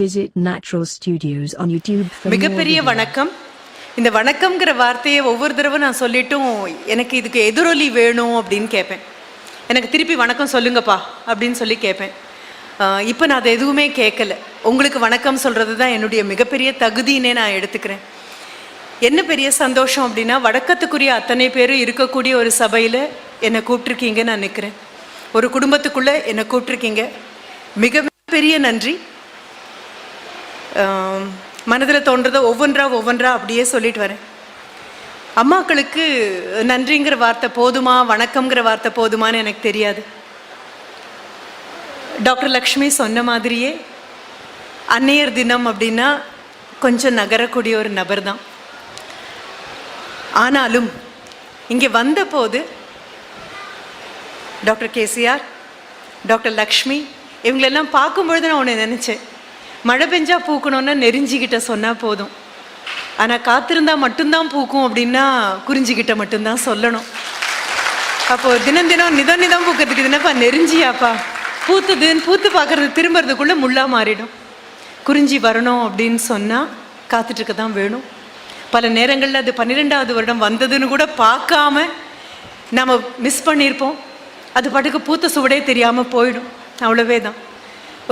Visit Natural Studios on YouTube for மிகப்பெரிய வணக்கம். இந்த வணக்கம்ங்கிற வார்த்தையை ஒவ்வொரு தடவை நான் சொல்லிட்டும் எனக்கு இதுக்கு எதிரொலி வேணும் அப்படின்னு கேட்பேன். எனக்கு திருப்பி வணக்கம் சொல்லுங்கப்பா அப்படின்னு சொல்லி கேட்பேன். இப்போ நான் அதை எதுவுமே கேட்கல. உங்களுக்கு வணக்கம் சொல்கிறது தான் என்னுடைய மிகப்பெரிய தகுதின்னே நான் எடுத்துக்கிறேன். என்ன பெரிய சந்தோஷம் அப்படின்னா, வணக்கத்துக்குரிய அத்தனை பேரும் இருக்கக்கூடிய ஒரு சபையில் என்னை கூப்பிட்ருக்கீங்க. நான் நிற்கிறேன், ஒரு குடும்பத்துக்குள்ளே என்னை கூப்பிட்ருக்கீங்க. மிக பெரிய நன்றி. மனதில் தோன்றதை ஒவ்வொன்றா அப்படியே சொல்லிட்டு வரேன். அம்மாக்களுக்கு நன்றிங்கிற வார்த்தை போதுமா, வணக்கம்ங்கிற வார்த்தை போதுமான்னு எனக்கு தெரியாது. டாக்டர் லக்ஷ்மி சொன்ன மாதிரியே அன்னையர் தினம் அப்படின்னா கொஞ்சம் நகரக்கூடிய ஒரு நபர் தான். ஆனாலும் இங்கே வந்தபோது டாக்டர் கேசிஆர், டாக்டர் லக்ஷ்மி இவங்களெல்லாம் பார்க்கும்பொழுது நான் ஒன்று நினச்சேன். மழை பெஞ்சா பூக்கணும்னா நெருஞ்சிக்கிட்ட சொன்னால் போதும், ஆனால் காத்திருந்தா மட்டும்தான் பூக்கும் அப்படின்னா குறிஞ்சிக்கிட்ட மட்டும்தான் சொல்லணும். அப்போது தினம் நிதம் பூக்கிறதுக்கு தினப்பா நெருஞ்சியாப்பா பூத்துதுன்னு பூத்து பார்க்குறது திரும்புறதுக்குள்ளே முள்ளாக மாறிடும். குறிஞ்சி வரணும் அப்படின்னு சொன்னால் காத்துட்ருக்க தான் வேணும். பல நேரங்களில் அது 12வது வருடம் வந்ததுன்னு கூட பார்க்காம நம்ம மிஸ் பண்ணியிருப்போம். அது பாட்டுக்கு பூத்த சுவடே தெரியாமல் போயிடும். அவ்வளவே தான்.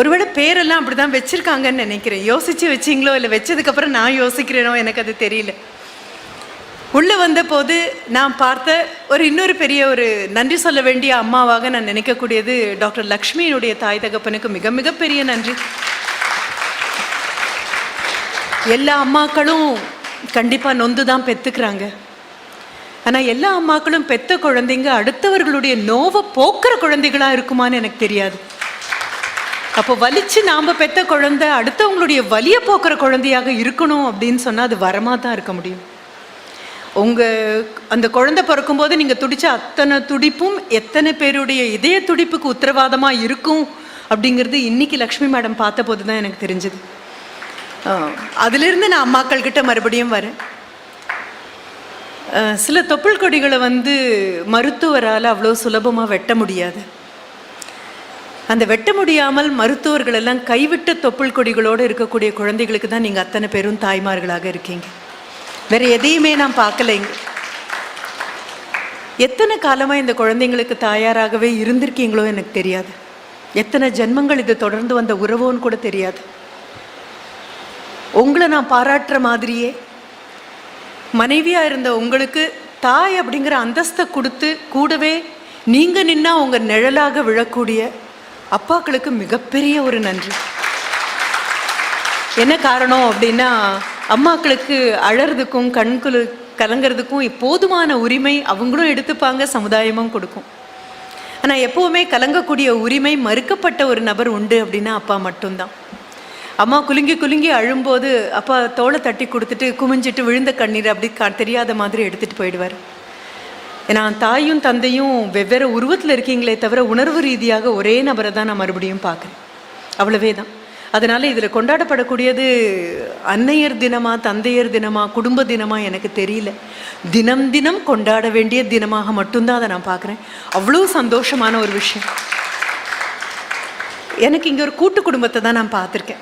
ஒருவேளை பேரெல்லாம் அப்படி தான் வச்சுருக்காங்கன்னு நினைக்கிறேன். யோசித்து வச்சிங்களோ இல்லை வச்சதுக்கப்புறம் நான் யோசிக்கிறேனோ எனக்கு அது தெரியல. உள்ளே வந்தபோது நான் பார்த்த இன்னொரு பெரிய ஒரு நன்றி சொல்ல வேண்டிய அம்மாவாக நான் நினைக்கக்கூடியது டாக்டர் லக்ஷ்மியினுடைய தாய் தகப்பனுக்கு மிகப்பெரிய நன்றி. எல்லா அம்மாக்களும் கண்டிப்பாக நொந்து தான் பெற்றுக்கிறாங்க. ஆனால் எல்லா அம்மாக்களும் பெற்ற குழந்தைங்க அடுத்தவர்களுடைய நோவை போக்குற குழந்தைகளாக இருக்குமான்னு எனக்கு தெரியாது. அப்போ வலிச்சு நாம் பெற்ற குழந்தை அடுத்தவங்களுடைய வலியை போக்குற குழந்தையாக இருக்கணும் அப்படின்னு சொன்னால் அது வரமாக தான் இருக்க முடியும். அந்த குழந்தை பிறக்கும்போது நீங்கள் துடித்த அத்தனை துடிப்பும் எத்தனை பேருடைய இதய துடிப்புக்கு உத்தரவாதமாக இருக்கும் அப்படிங்கிறது இன்றைக்கி லக்ஷ்மி மேடம் பார்த்த போது தான் எனக்கு தெரிஞ்சுது. அதிலிருந்து நான் அம்மாக்கள்கிட்ட மறுபடியும் வரேன். சில தொப்புள் கொடிகளை மருத்துவரால் அவ்வளோ சுலபமாக வெட்ட முடியாது. அந்த வெட்ட முடியாமல் மருத்துவர்கள் எல்லாம் கைவிட்ட தொப்புள் கொடிகளோடு இருக்கக்கூடிய குழந்தைகளுக்கு தான் நீங்கள் அத்தனை பேரும் தாய்மார்களாக இருக்கீங்க. வேற எதையுமே நான் பார்க்கலைங்க. எத்தனை காலமாக இந்த குழந்தைங்களுக்கு தாயாராகவே இருந்திருக்கீங்களோ எனக்கு தெரியாது. எத்தனை ஜென்மங்கள் இது தொடர்ந்து வந்த உறவோன்னு கூட தெரியாது. உங்களை நான் பாராட்டுற மாதிரியே மனைவியாக இருந்த உங்களுக்கு தாய் அப்படிங்கிற அந்தஸ்தை கொடுத்து கூடவே நீங்கள் நின்னா உங்கள் நிழலாக விழக்கூடிய அப்பாக்களுக்கு மிகப்பெரிய ஒரு நன்றி. என்ன காரணம் அப்படின்னா, அம்மாக்களுக்கு அழறதுக்கும் கண்குழு கலங்கிறதுக்கும் போதுமான உரிமை அவங்களும் எடுத்துப்பாங்க, சமுதாயமும் கொடுக்கும். ஆனால் எப்போவுமே கலங்கக்கூடிய உரிமை மறுக்கப்பட்ட ஒரு நபர் உண்டு அப்படின்னா அப்பா மட்டும்தான். அம்மா குலுங்கி அழும்போது அப்பா தோளை தட்டி கொடுத்துட்டு குமிஞ்சிட்டு விழுந்த கண்ணீர் அப்படி தெரியாத மாதிரி எடுத்துகிட்டு போயிடுவார். ஏன்னா தாயும் தந்தையும் வெவ்வேறு உருவத்தில் இருக்கீங்களே தவிர உணர்வு ரீதியாக ஒரே நபரை தான் நான் மறுபடியும் பார்க்குறேன். அவ்வளவே தான். அதனால் இதில் கொண்டாடப்படக்கூடியது அன்னையர் தினமா, தந்தையர் தினமா, குடும்ப தினமா எனக்கு தெரியல. தினம் கொண்டாட வேண்டிய தினமாக மட்டும்தான் அதை நான் பார்க்குறேன். அவ்வளோ சந்தோஷமான ஒரு விஷயம். எனக்கு இங்கே ஒரு கூட்டு குடும்பத்தை தான் நான் பார்த்துருக்கேன்.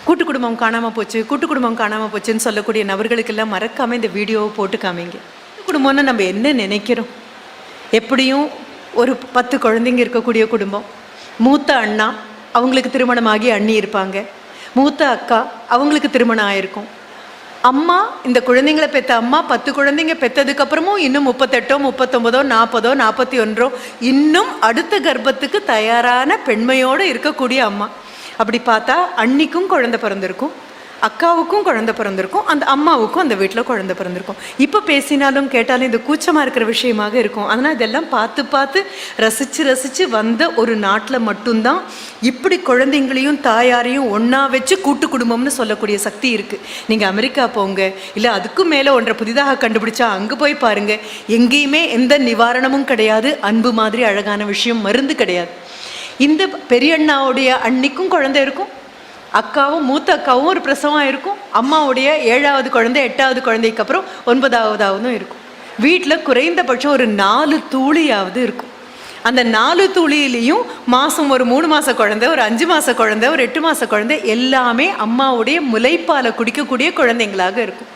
கூட்டு குடும்பம் காணாமல் போச்சுன்னு சொல்லக்கூடிய நபர்களுக்கெல்லாம் மறக்காமல் இந்த வீடியோவை போட்டு காமிங்க. குடும்பம்னா நம்ம என்ன நினைக்கிறோம்? எப்படியும் ஒரு 10 குழந்தைங்க இருக்கக்கூடிய குடும்பம். மூத்த அண்ணா, அவங்களுக்கு திருமணமாகி அண்ணி இருப்பாங்க. மூத்த அக்கா, அவங்களுக்கு திருமணம் ஆயிருக்கும். அம்மா, இந்த குழந்தைங்களை பெற்ற அம்மா 10 குழந்தைங்க பெற்றதுக்கப்புறமும் இன்னும் 38, 39, 40, 41 இன்னும் அடுத்த கர்ப்பத்துக்கு தயாரான பெண்மையோடு இருக்கக்கூடிய அம்மா. அப்படி பார்த்தா அன்னிக்கும் குழந்தை பிறந்திருக்கும், அக்காவுக்கும் குழந்தை பிறந்திருக்கும், அந்த அம்மாவுக்கும் அந்த வீட்டில் குழந்தை பிறந்திருக்கும். இப்போ பேசினாலும் கேட்டாலும் இது கூச்சமாக இருக்கிற விஷயமாக இருக்கும். அதனால் இதெல்லாம் பார்த்து ரசித்து வந்த ஒரு நாட்டில் மட்டும்தான் இப்படி குழந்தைங்களையும் தாயாரையும் ஒன்றா வச்சு கூட்டு குடும்பம்னு சொல்லக்கூடிய சக்தி இருக்குது. நீங்கள் அமெரிக்கா போங்க, இல்லை அதுக்கும் மேலே ஒன்றை புதிதாக கண்டுபிடிச்சா அங்கே போய் பாருங்கள். எங்கேயுமே எந்த நிவாரணமும் கிடையாது. அன்பு மாதிரி அழகான விஷயம் மருந்து கிடையாது. இந்த பெரியண்ணாவுடைய அன்னிக்கும் குழந்தை இருக்கும், அக்காவும் மூத்த அக்காவும் ஒரு பிரசவம் இருக்கும், அம்மாவுடைய 7வது குழந்தை 8வது குழந்தைக்கு அப்புறம் 9வதாவதும் இருக்கும். வீட்டில் குறைந்தபட்சம் ஒரு 4 தூளியாவது இருக்கும். அந்த 4 துளியிலையும் மாதம் ஒரு 3 மாத குழந்தை, ஒரு 5 மாத குழந்தை, ஒரு 8 மாத குழந்தை எல்லாமே அம்மாவுடைய முலைப்பாலை குடிக்கக்கூடிய குழந்தைங்களாக இருக்கும்.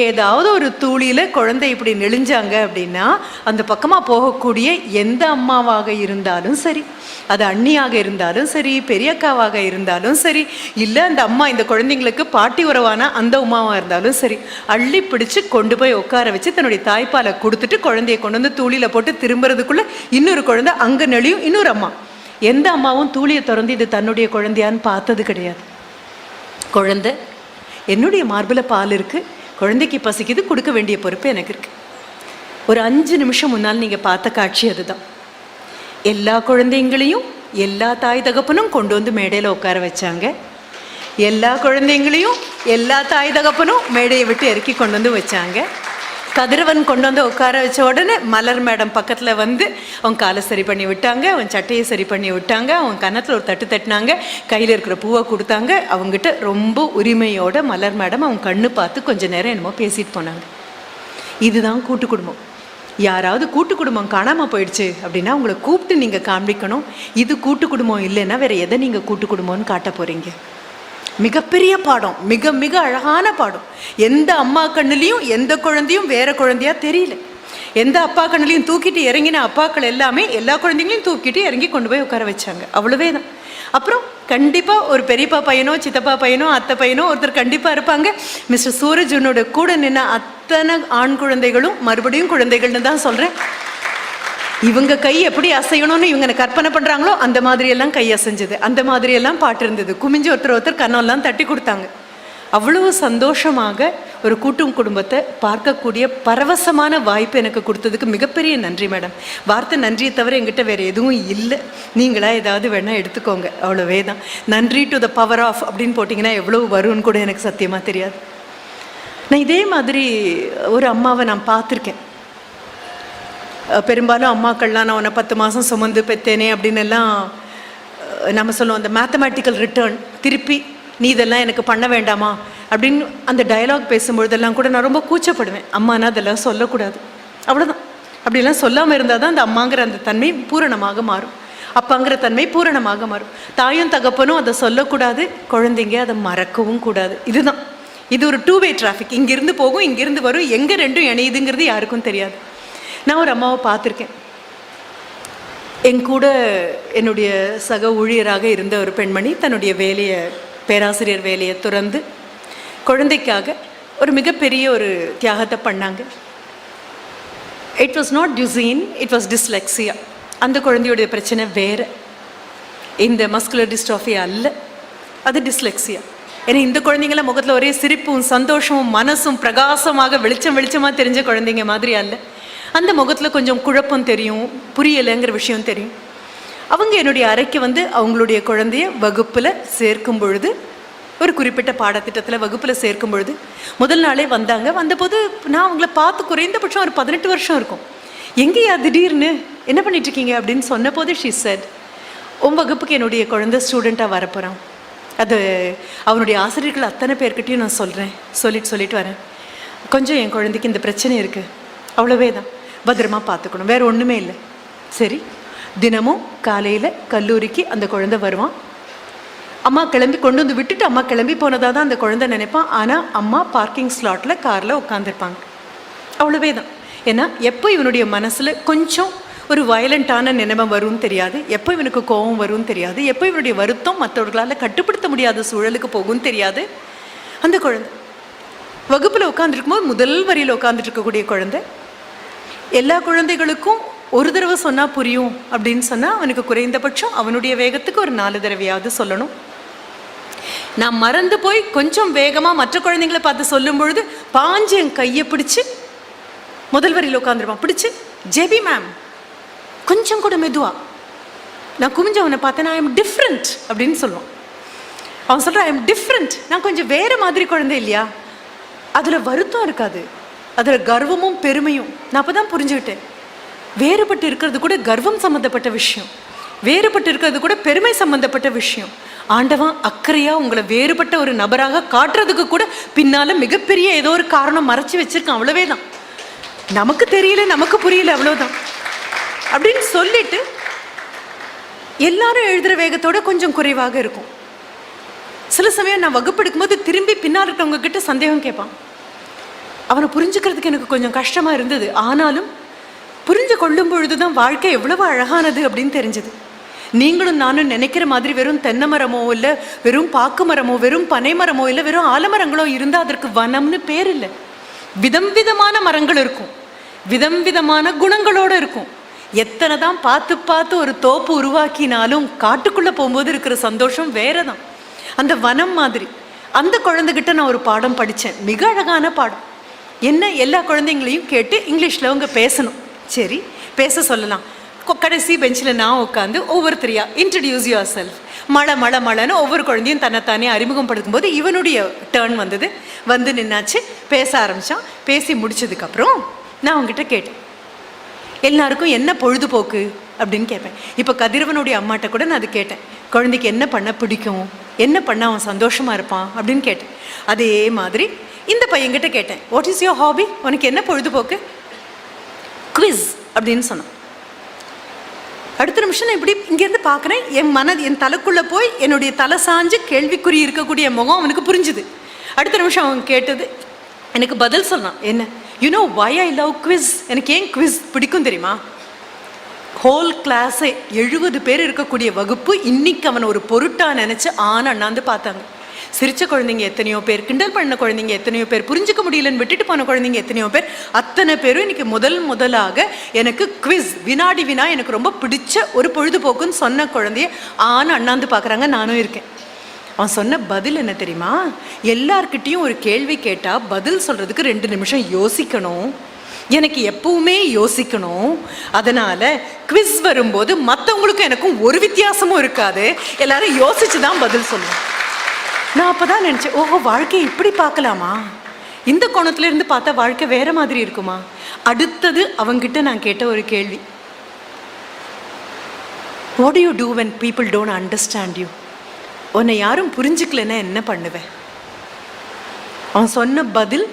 ஏதாவது ஒரு தூளியில் குழந்தை இப்படி நெளிஞ்சாங்க அப்படின்னா அந்த பக்கமாக போகக்கூடிய எந்த அம்மாவாக இருந்தாலும் சரி, அது அண்ணியாக இருந்தாலும் சரி, பெரியக்காவாக இருந்தாலும் சரி, இல்லை அந்த அம்மா இந்த குழந்தைங்களுக்கு பாட்டி உறவான அந்த உமாவாக இருந்தாலும் சரி, அள்ளி பிடிச்சி கொண்டு போய் உட்கார வச்சு தன்னுடைய தாய்ப்பாலை கொடுத்துட்டு குழந்தைய கொண்டு வந்து தூளியில் போட்டு திரும்புறதுக்குள்ளே இன்னொரு குழந்தை அங்கே நெளியும். இன்னொரு அம்மா, எந்த அம்மாவும் தூளியை திறந்து இது தன்னுடைய குழந்தையான்னு பார்த்தது கிடையாது. குழந்தை என்னுடைய மார்பில் பால் இருக்குது, குழந்தைக்கு பசிக்குது, கொடுக்க வேண்டிய பொறுப்பு எனக்கு இருக்குது. ஒரு 5 நிமிஷம் முன்னால் நீங்கள் பார்த்த காட்சி அதுதான். எல்லா குழந்தைங்களையும் எல்லா தாய் தகப்பனும் கொண்டு வந்து மேடையில் உட்கார வச்சாங்க. எல்லா குழந்தைங்களையும் எல்லா தாய் தகப்பனும் மேடையை விட்டு இறக்கி கொண்டு வந்து வச்சாங்க. கதிரவன் கொண்டு வந்து உட்கார வச்ச உடனே மலர் மேடம் பக்கத்தில் வந்து அவன் காலை சரி பண்ணி விட்டாங்க, அவன் சட்டையை சரி பண்ணி விட்டாங்க, அவன் கன்னத்தில் ஒரு தட்டு தட்டினாங்க, கையில் இருக்கிற பூவை கொடுத்தாங்க. அவங்ககிட்ட ரொம்ப உரிமையோட மலர் மேடம் அவன் கண்ணு பார்த்து கொஞ்சம் நேரம் என்னமோ பேசிட்டு போனாங்க. இதுதான் கூட்டு குடும்பம். யாராவது கூட்டு குடும்பம் காணாமல் போயிடுச்சு அப்படின்னா அவங்கள கூப்பிட்டு நீங்கள் காண்பிக்கணும். இது கூட்டு குடும்பம் இல்லைன்னா வேறு எதை நீங்கள் கூட்டு குடும்பம்னு காட்ட போகிறீங்க? மிகப்பெரிய பாடம், மிக மிக அழகான பாடம். எந்த அம்மா கண்ணுலேயும் எந்த குழந்தையும் வேற குழந்தையா தெரியல. எந்த அப்பா கண்ணுலையும் தூக்கிட்டு இறங்கின அப்பாக்கள் எல்லாமே எல்லா குழந்தைங்களையும் தூக்கிட்டு இறங்கி கொண்டு போய் உட்கார வச்சாங்க. அவ்வளவே தான். அப்புறம் கண்டிப்பாக ஒரு பெரியப்பா பையனோ சித்தப்பா பையனோ அத்தை பையனோ ஒருத்தர் கண்டிப்பாக இருப்பாங்க. மிஸ்டர் சூரஜனோட கூட நின்ன அத்தனை ஆண் குழந்தைகளும் மறுபடியும் குழந்தைகள்னு தான் சொல்கிறேன். இவங்க கை எப்படி அசையணும்னு இவங்க கற்பனை பண்ணுறாங்களோ அந்த மாதிரியெல்லாம் கை அசைஞ்சது, அந்த மாதிரியெல்லாம் பாட்டு இருந்தது. குமிஞ்சு ஒருத்தர் கண்ணெல்லாம் தட்டி கொடுத்தாங்க. அவ்வளவு சந்தோஷமாக ஒரு கூட்டும் குடும்பத்தை பார்க்கக்கூடிய பரவசமான வாய்ப்பு எனக்கு கொடுத்ததுக்கு மிகப்பெரிய நன்றி மேடம். வார்த்தை நன்றியை தவிர என்கிட்ட வேறு எதுவும் இல்லை. நீங்களா ஏதாவது வேணால் எடுத்துக்கோங்க, அவ்வளோவே தான். நன்றி டு த பவர் ஆஃப் அப்படின்னு போட்டிங்கன்னா எவ்வளோ வரும்னு கூட எனக்கு சத்தியமாக தெரியாது. நான் இதே மாதிரி ஒரு அம்மாவை நான் பார்த்துருக்கேன். பெரும்பாலும் அம்மாக்கள்லாம் நான் உன்னை 10 மாதம் சுமந்து பெற்றேனே அப்படின்னு எல்லாம் நம்ம சொல்லுவோம். அந்த மேத்தமேட்டிக்கல் ரிட்டர்ன் திருப்பி நீ இதெல்லாம் எனக்கு பண்ண வேண்டாமா அப்படின்னு அந்த டயலாக் பேசும்பொழுதெல்லாம் கூட நான் ரொம்ப கூச்சப்படுவேன். அம்மானா அதெல்லாம் சொல்லக்கூடாது, அவ்வளோதான். அப்படிலாம் சொல்லாமல் இருந்தால் தான் அந்த அம்மாங்கிற அந்த தன்மை பூரணமாக மாறும், அப்பாங்கிற தன்மை பூரணமாக மாறும். தாயும் தகப்பனும் அதை சொல்லக்கூடாது, குழந்தைங்க அதை மறக்கவும் கூடாது. இதுதான், இது ஒரு 2-வே டிராஃபிக். இங்கிருந்து போகும், இங்கிருந்து வரும், எங்கே ரெண்டும் இணையுதுங்கிறது யாருக்கும் தெரியாது. நான் ஒரு அம்மாவை பார்த்துருக்கேன். என் கூட என்னுடைய சக ஊழியராக இருந்த ஒரு பெண்மணி தன்னுடைய வேலையை, பேராசிரியர் வேலையை துறந்து குழந்தைக்காக ஒரு மிகப்பெரிய ஒரு தியாகத்தை பண்ணாங்க. It was not tuition, it was dyslexia. அந்த குழந்தையுடைய பிரச்சனை வேறு, இந்த மஸ்குலர் டிஸ்ட்ராஃபி அல்ல, அது டிஸ்லெக்ஸியா. ஏன்னா இந்த குழந்தைங்களாம் முகத்தில் ஒரே சிரிப்பும் சந்தோஷமும் மனசும் பிரகாசமாக வெளிச்சமாக தெரிஞ்ச குழந்தைங்க மாதிரி அல்ல. அந்த முகத்தில் கொஞ்சம் குழப்பம் தெரியும், புரியலைங்கிற விஷயம் தெரியும். அவங்க என்னுடைய அறைக்கு வந்து அவங்களுடைய குழந்தைய வகுப்பில் சேர்க்கும் பொழுது, ஒரு குறிப்பிட்ட பாடத்திட்டத்தில் வகுப்பில் சேர்க்கும் பொழுது முதல் நாளே வந்தாங்க. வந்தபோது நான் அவங்கள பார்த்து குறைந்தபட்சம் ஒரு 18 வருஷம் இருக்கும். எங்கேயா திடீர்னு என்ன பண்ணிட்டுருக்கீங்க அப்படின்னு சொன்ன போது ஷீ செட், உன் வகுப்புக்கு என்னுடைய குழந்தை ஸ்டூடெண்ட்டாக வரப்போகிறான். அது அவனுடைய ஆசிரியர்கள் அத்தனை பேர்கிட்டையும் நான் சொல்லிட்டு வரேன். கொஞ்சம் என் குழந்தைக்கு இந்த பிரச்சனை இருக்குது, அவ்வளவே தான், பத்திரமா பார்த்துக்கணும், வேறு ஒன்றுமே இல்லை. சரி, தினமும் காலையில் கல்லூரிக்கு அந்த குழந்தை வருவான். அம்மா கிளம்பி கொண்டு வந்து விட்டுட்டு அம்மா கிளம்பி போனதாக தான் அந்த குழந்தை நினைப்பான். ஆனால் அம்மா பார்க்கிங் ஸ்லாட்டில் காரில் உட்காந்துருப்பாங்க, அவ்வளவே தான். ஏன்னா எப்போ இவனுடைய மனசில் கொஞ்சம் ஒரு வயலண்ட்டான நினைவு வரும்னு தெரியாது, எப்போ இவனுக்கு கோபம் வரும்னு தெரியாது, எப்போ இவனுடைய வருத்தம் மற்றவர்களால் கட்டுப்படுத்த முடியாத சூழலுக்கு போகும்னு தெரியாது. அந்த குழந்தை வகுப்பில் உட்காந்துருக்கும் போது முதல் வரியில் உட்காந்துட்டு இருக்கக்கூடிய குழந்தை, எல்லா குழந்தைகளுக்கும் ஒரு தடவை சொன்னால் புரியும் அப்படின்னு சொன்னால் அவனுக்கு குறைந்தபட்சம் அவனுடைய வேகத்துக்கு ஒரு 4 தடவையாவது சொல்லணும். நான் மறந்து போய் கொஞ்சம் வேகமாக மற்ற குழந்தைங்களை பார்த்து சொல்லும் பொழுது பாஞ்சு என் கையை பிடிச்சி முதல் வரியில் உட்காந்துருப்பான். பிடிச்சி, ஜெபி மேம் கொஞ்சம் கூட மெதுவா. நான் குமிஞ்ச அவனை பார்த்தேன், ஐ எம் டிஃப்ரெண்ட் அப்படின்னு சொல்லுவான். அவன் சொல்கிறான், ஐ எம் டிஃப்ரெண்ட், நான் கொஞ்சம் வேறு மாதிரி குழந்தை இல்லையா. அதில் வருத்தம் இருக்காது, அதில் கர்வமும் பெருமையும். நான் அப்போ தான் புரிஞ்சுக்கிட்டேன், வேறுபட்டு இருக்கிறது கூட கர்வம் சம்மந்தப்பட்ட விஷயம், வேறுபட்டு இருக்கிறது கூட பெருமை சம்மந்தப்பட்ட விஷயம். ஆண்டவன் அக்கறையாக உங்களை வேறுபட்ட ஒரு நபராக காட்டுறதுக்கு கூட பின்னால் மிகப்பெரிய ஏதோ ஒரு காரணம் மறைச்சி வச்சிருக்கான், அவ்வளவே தான். நமக்கு தெரியல, நமக்கு புரியல, அவ்வளோதான். அப்படின்னு சொல்லிட்டு எல்லாரும் எழுதுகிற வேகத்தோட கொஞ்சம் குறைவாக இருக்கும். சில சமயம் நான் வகுப்பு எடுக்கும்போது திரும்பி பின்னால் இருக்கிறவங்க கிட்ட சந்தேகம் கேட்பான். அவனை புரிஞ்சுக்கிறதுக்கு எனக்கு கொஞ்சம் கஷ்டமாக இருந்தது. ஆனாலும் புரிஞ்சு கொள்ளும் பொழுது தான் வாழ்க்கை எவ்வளவு அழகானது அப்படின்னு தெரிஞ்சது. நீங்களும் நானும் நினைக்கிற மாதிரி வெறும் தென்னை மரமோ இல்லை வெறும் பாக்கு மரமோ வெறும் பனை மரமோ இல்லை வெறும் ஆலமரங்களோ இருந்தால் அதற்கு வனம்னு பேர் இல்லை. விதம் விதமான மரங்கள் இருக்கும், விதம் விதமான குணங்களோடு இருக்கும். எத்தனை தான் பார்த்து பார்த்து ஒரு தோப்பு உருவாக்கினாலும் காட்டுக்குள்ளே போகும்போது இருக்கிற சந்தோஷம் வேற தான். அந்த வனம் மாதிரி. அந்த குழந்தைகிட்ட நான் ஒரு பாடம் படித்தேன், மிக அழகான பாடம். என்ன, எல்லா குழந்தைங்களையும் கேட்டு இங்கிலீஷில் அவங்க பேசணும். சரி, பேச சொல்லலாம். கடைசி பெஞ்சில் நான் உட்காந்து ஒவ்வொருத்தரையா இன்ட்ரடியூஸ் யுவர் செல்ஃப், மழை மழை மழைன்னு ஒவ்வொரு குழந்தையும் தன்னைத்தானே அறிமுகப்படுத்தும் போது இவனுடைய டேர்ன் வந்தது. வந்து நின்னாச்சு, பேச ஆரம்பித்தான். பேசி முடிச்சதுக்கப்புறம் நான் அவங்ககிட்ட கேட்டேன், எல்லாருக்கும் என்ன பொழுதுபோக்கு அப்படின்னு கேட்பேன். இப்போ கதிரவனுடைய அம்மாட்ட கூட நான் அது கேட்டேன், குழந்தைக்கு என்ன பண்ண பிடிக்கும், என்ன பண்ண அவன் சந்தோஷமாக இருப்பான் அப்படின்னு கேட்டேன். அதே மாதிரி இந்த பையன்கிட்ட கேட்டேன், வாட் இஸ் யுவர் ஹாபி, உனக்கு என்ன பொழுதுபோக்கு? குவிஸ் அப்படின்னு சொன்னான். அடுத்த நிமிஷம் நான் இப்படி இங்கேருந்து பார்க்குறேன், என் தலைக்குள்ளே போய் என்னுடைய தலை சாஞ்சு கேள்விக்குறி இருக்கக்கூடிய முகம் அவனுக்கு புரிஞ்சுது. அடுத்த நிமிஷம் அவன் கேட்டது எனக்கு பதில் சொன்னான். என்ன, you know why I love quiz, எனக்கு ஏன் குவிஸ் பிடிக்கும் தெரியுமா? ஹோல் கிளாஸே 70 பேர் இருக்கக்கூடிய வகுப்பு இன்னைக்கு அவனை ஒரு பொருட்டா நினச்சி அண்ணாந்து பார்த்தாங்க. சிரித்த குழந்தைங்க எத்தனையோ பேர், கிண்டல் பண்ண குழந்தைங்க எத்தனையோ பேர், புரிஞ்சுக்க முடியலன்னு விட்டுட்டு போன குழந்தைங்க எத்தனையோ பேர், அத்தனை பேரும் இன்னைக்கு முதலாக எனக்கு குவிஸ், வினாடி வினா எனக்கு ரொம்ப பிடிச்ச ஒரு பொழுதுபோக்குன்னு சொன்ன குழந்தைய அண்ணாந்து பார்க்குறாங்க. நானும் இருக்கேன். அவன் சொன்ன பதில் என்ன தெரியுமா? எல்லார்கிட்டையும் ஒரு கேள்வி கேட்டால் பதில் சொல்கிறதுக்கு 2 நிமிஷம் யோசிக்கணும், எனக்கு எப்பவுமே யோசிக்கணும். அதனால் குவிஸ் வரும்போது மற்றவங்களுக்கும் எனக்கும் ஒரு வித்தியாசமும் இருக்காது, எல்லாரும் யோசிச்சு தான் பதில் சொல்லுவோம். நான் அப்போ தான் நினச்சேன், ஓஹோ, வாழ்க்கையை இப்படி பார்க்கலாமா, இந்த கோணத்துலேருந்து பார்த்தா வாழ்க்கை வேறு மாதிரி இருக்குமா. அடுத்தது அவங்கிட்ட நான் கேட்ட ஒரு கேள்வி, what do you do when people don't understand you, உன்னை யாரும் புரிஞ்சுக்கலன்னா என்ன பண்ணுவேன்? அவன் சொன்ன பதில்,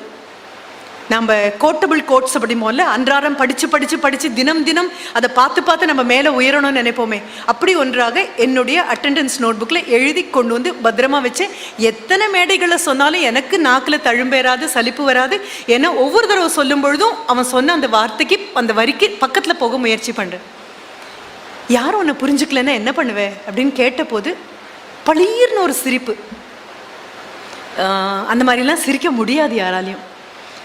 நம்ம கோட்டபிள் கோட்ஸ் அப்படிமோல்ல, அன்றாடம் படித்து தினம் தினம் அதை பார்த்து நம்ம மேலே உயரணும்னு நினைப்போமே, அப்படி ஒன்றாக என்னுடைய அட்டெண்டன்ஸ் நோட் புக்கில் எழுதி கொண்டு வந்து பத்திரமா வச்சு, எத்தனை மேடைகளை சொன்னாலும் எனக்கு நாக்கில் தழும்பேறாது, சலிப்பு வராது. ஏன்னா ஒவ்வொரு தடவை சொல்லும் பொழுதும் அவன் சொன்ன அந்த வார்த்தைக்கு, அந்த வரிக்கு பக்கத்தில் போக முயற்சி பண்ணுறேன். யாரும் உன்னை புரிஞ்சுக்கலன்னா என்ன பண்ணுவேன் அப்படின்னு கேட்டபோது பளீர்னு ஒரு சிரிப்பு. அந்த மாதிரிலாம் சிரிக்க முடியாது யாராலையும்,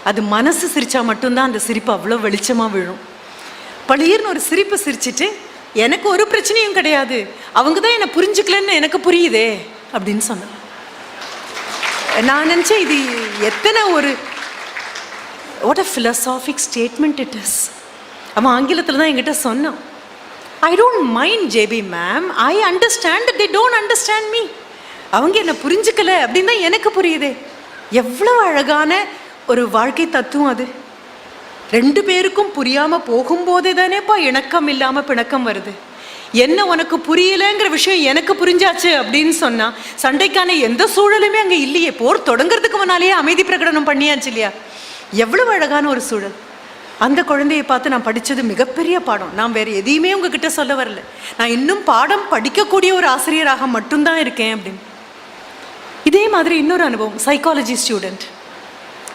அது மனசு சிரித்தா மட்டும்தான் அந்த சிரிப்பு அவ்வளோ வெளிச்சமாக விழும். பளீர்னு ஒரு சிரிப்பு சிரிச்சிட்டு, எனக்கு ஒரு பிரச்சனையும் கிடையாது, அவங்க தான் என்னை புரிஞ்சுக்கலன்னு எனக்கு புரியுதே அப்படின்னு சொன்னேன். நான் நினச்சேன், இது எத்தனை ஒரு what a philosophic statement it is. அவன் ஆங்கிலத்தில் தான் என்கிட்ட சொன்னான், I don't mind JP ma'am, I understand that they don't understand me. அவங்க என்னை புரிஞ்சுக்கல அப்படின்னு தான் எனக்கு புரியுதே. எவ்வளோ அழகான ஒரு வாழ்க்கை தத்துவம் அது. 2 பேருக்கும் புரியாமல் போகும்போதே தானேப்பா இணக்கம் இல்லாமல் பிணக்கம் வருது. என்ன உனக்கு புரியலைங்கிற விஷயம் எனக்கு புரிஞ்சாச்சு அப்படின்னு சொன்னால் சண்டைக்கான எந்த சூழலுமே அங்கே இல்லையே. போர் தொடங்கிறதுக்கு முன்னாலேயே அமைதி பிரகடனம் பண்ணியாச்சு இல்லையா? எவ்வளவு அழகான ஒரு சூழல். அந்த குழந்தையை பார்த்து நான் படித்தது மிகப்பெரிய பாடம். நான் வேறு எதையுமே உங்ககிட்ட சொல்ல வரல, நான் இன்னும் பாடம் படிக்கக்கூடிய ஒரு ஆசிரியராக மட்டும்தான் இருக்கேன் அப்படின்னு. இதே மாதிரி இன்னொரு அனுபவம், சைக்காலஜி ஸ்டூடெண்ட்.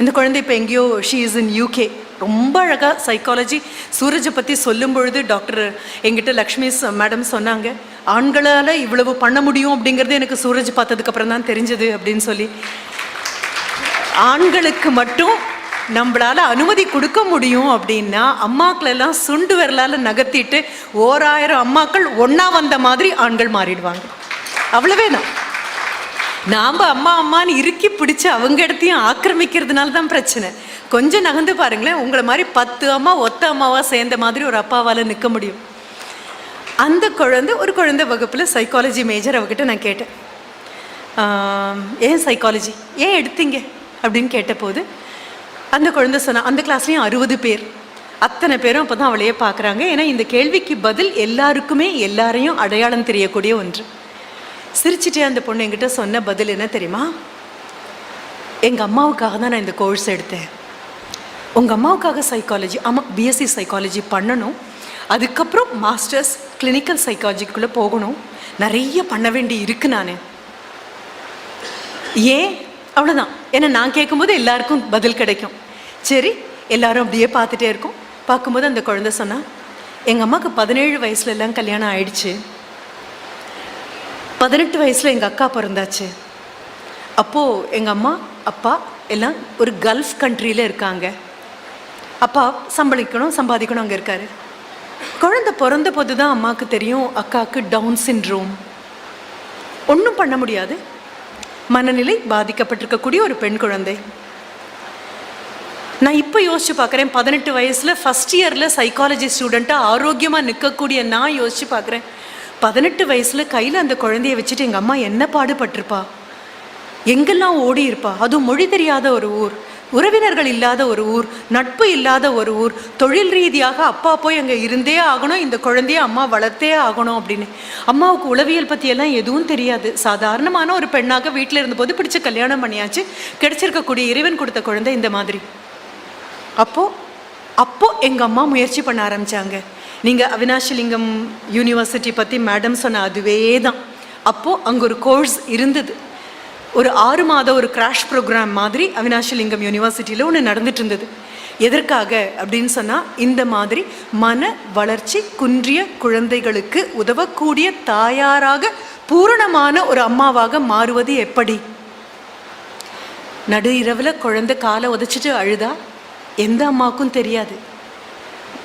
இந்த குழந்தை இப்போ எங்கேயோ, ஷீ இஸ் இன் UK. ரொம்ப அழகாக சைக்காலஜி சூரஜை பற்றி சொல்லும் பொழுது டாக்டர் எங்கிட்ட லக்ஷ்மி மேடம் சொன்னாங்க, ஆண்களால் இவ்வளவு பண்ண முடியும் அப்படிங்கிறது எனக்கு சூரஜ் பார்த்ததுக்கப்புறம் தான் தெரிஞ்சது அப்படின்னு சொல்லி. ஆண்களுக்கு மட்டும் நம்மளால் அனுமதி கொடுக்க முடியும் அப்படின்னா அம்மாக்களெல்லாம் சுண்டு விரலால் நகர்த்திட்டு 1000 அம்மாக்கள் ஒன்றா வந்த மாதிரி ஆண்கள் மாறிடுவாங்க. அவ்வளவே தான். நாம் அம்மான்னு இறுக்கி பிடிச்சி அவங்க இடத்தையும் ஆக்கிரமிக்கிறதுனால தான் பிரச்சனை. கொஞ்சம் நகர்ந்து பாருங்களேன், உங்களை மாதிரி 10 அம்மா ஒத்த அம்மாவாக சேர்ந்த மாதிரி ஒரு அப்பாவால் நிற்க முடியும். அந்த ஒரு குழந்தை வகுப்பில் சைக்காலஜி மேஜர் அவகிட்ட நான் கேட்டேன், ஏன் சைக்காலஜி ஏன் எடுத்தீங்க அப்படின்னு கேட்டபோது அந்த குழந்தை சொன்னா, அந்த கிளாஸ்லேயும் 60 பேர், அத்தனை பேரும் அப்போ தான் அவளையே பார்க்குறாங்க. ஏன்னா இந்த கேள்விக்கு பதில் எல்லாருக்குமே எல்லாரையும் அடையாளம் தெரியக்கூடிய ஒன்று. சிரிச்சிட்டே அந்த பொண்ணு என்கிட்ட சொன்ன பதில் என்ன தெரியுமா? எங்கள் அம்மாவுக்காக தான் நான் இந்த கோர்ஸ் எடுத்தேன். உங்கள் அம்மாவுக்காக சைக்காலஜி, ஆமாம், BSc சைக்காலஜி பண்ணணும், அதுக்கப்புறம் மாஸ்டர்ஸ் கிளினிக்கல் சைக்காலஜிக்குள்ளே போகணும், நிறைய பண்ண வேண்டி இருக்கு. நான் ஏன் அவ்வளோதான். ஏன்னா நான் கேட்கும்போது எல்லாருக்கும் பதில் கிடைக்கும். சரி, எல்லாரும் அப்படியே பார்த்துட்டே இருக்கோம். பார்க்கும்போது அந்த குழந்தை சொன்னா, எங்கள் அம்மாவுக்கு 17 வயசுல எல்லாம் கல்யாணம் ஆயிடுச்சு, 18 வயசில் எங்கள் அக்கா பிறந்தாச்சு. அப்போது எங்கள் அம்மா அப்பா எல்லாம் ஒரு கல்ஃப் கண்ட்ரியில் இருக்காங்க. அப்பா சம்பாதிக்கணும் அங்கே இருக்காரு. குழந்தை பிறந்த போது தான் அம்மாவுக்கு தெரியும் அக்காவுக்கு டவுன் சிண்ட்ரோம். ஒன்றும் பண்ண முடியாது, மனநிலை பாதிக்கப்பட்டிருக்கக்கூடிய ஒரு பெண் குழந்தை. நான் இப்போ யோசிச்சு பார்க்குறேன், 18 வயசில் ஃபஸ்ட் இயரில் சைக்காலஜி ஸ்டூடெண்ட்டாக ஆரோக்கியமாக நிற்கக்கூடிய நான் யோசிச்சு பார்க்குறேன், 18 வயசில் கையில் அந்த குழந்தைய வச்சுட்டு எங்கள் அம்மா என்ன பாடுபட்டிருப்பா, எங்கெல்லாம் ஓடி இருப்பா. அதுவும் மொழி தெரியாத ஒரு ஊர், உறவினர்கள் இல்லாத ஒரு ஊர், நட்பு இல்லாத ஒரு ஊர், தொழில் ரீதியாக அப்பா போய் அங்கே இருந்தே ஆகணும், இந்த குழந்தைய அம்மா வளர்த்தே ஆகணும் அப்படின்னு. அம்மாவுக்கு உளவியல் பற்றியெல்லாம் எதுவும் தெரியாது. சாதாரணமான ஒரு பெண்ணாக வீட்டில் இருந்தபோது பிடிச்ச கல்யாணம் பண்ணியாச்சு. கிடைச்சிருக்கக்கூடிய இறைவன் கொடுத்த குழந்தை இந்த மாதிரி. அப்போ எங்கள் அம்மா முயற்சி பண்ண ஆரம்பித்தாங்க. நீங்கள் அவினாஷிலிங்கம் யூனிவர்சிட்டி பற்றி மேடம் சொன்ன அதுவே தான். அப்போது அங்கே ஒரு கோர்ஸ் இருந்தது, ஒரு 6 மாத ஒரு கிராஷ் ப்ரோக்ராம் மாதிரி அவினாஷிலிங்கம் யூனிவர்சிட்டியில் ஒன்று நடந்துட்டு இருந்தது. எதற்காக அப்படின்னு சொன்னால், இந்த மாதிரி மன வளர்ச்சி குன்றிய குழந்தைகளுக்கு உதவக்கூடிய தாயாராக பூரணமான ஒரு அம்மாவாக மாறுவது எப்படி. நடு இரவில் குழந்தை காலை உதைச்சிட்டு அழுதா எந்த அம்மாவுக்கும் தெரியாது.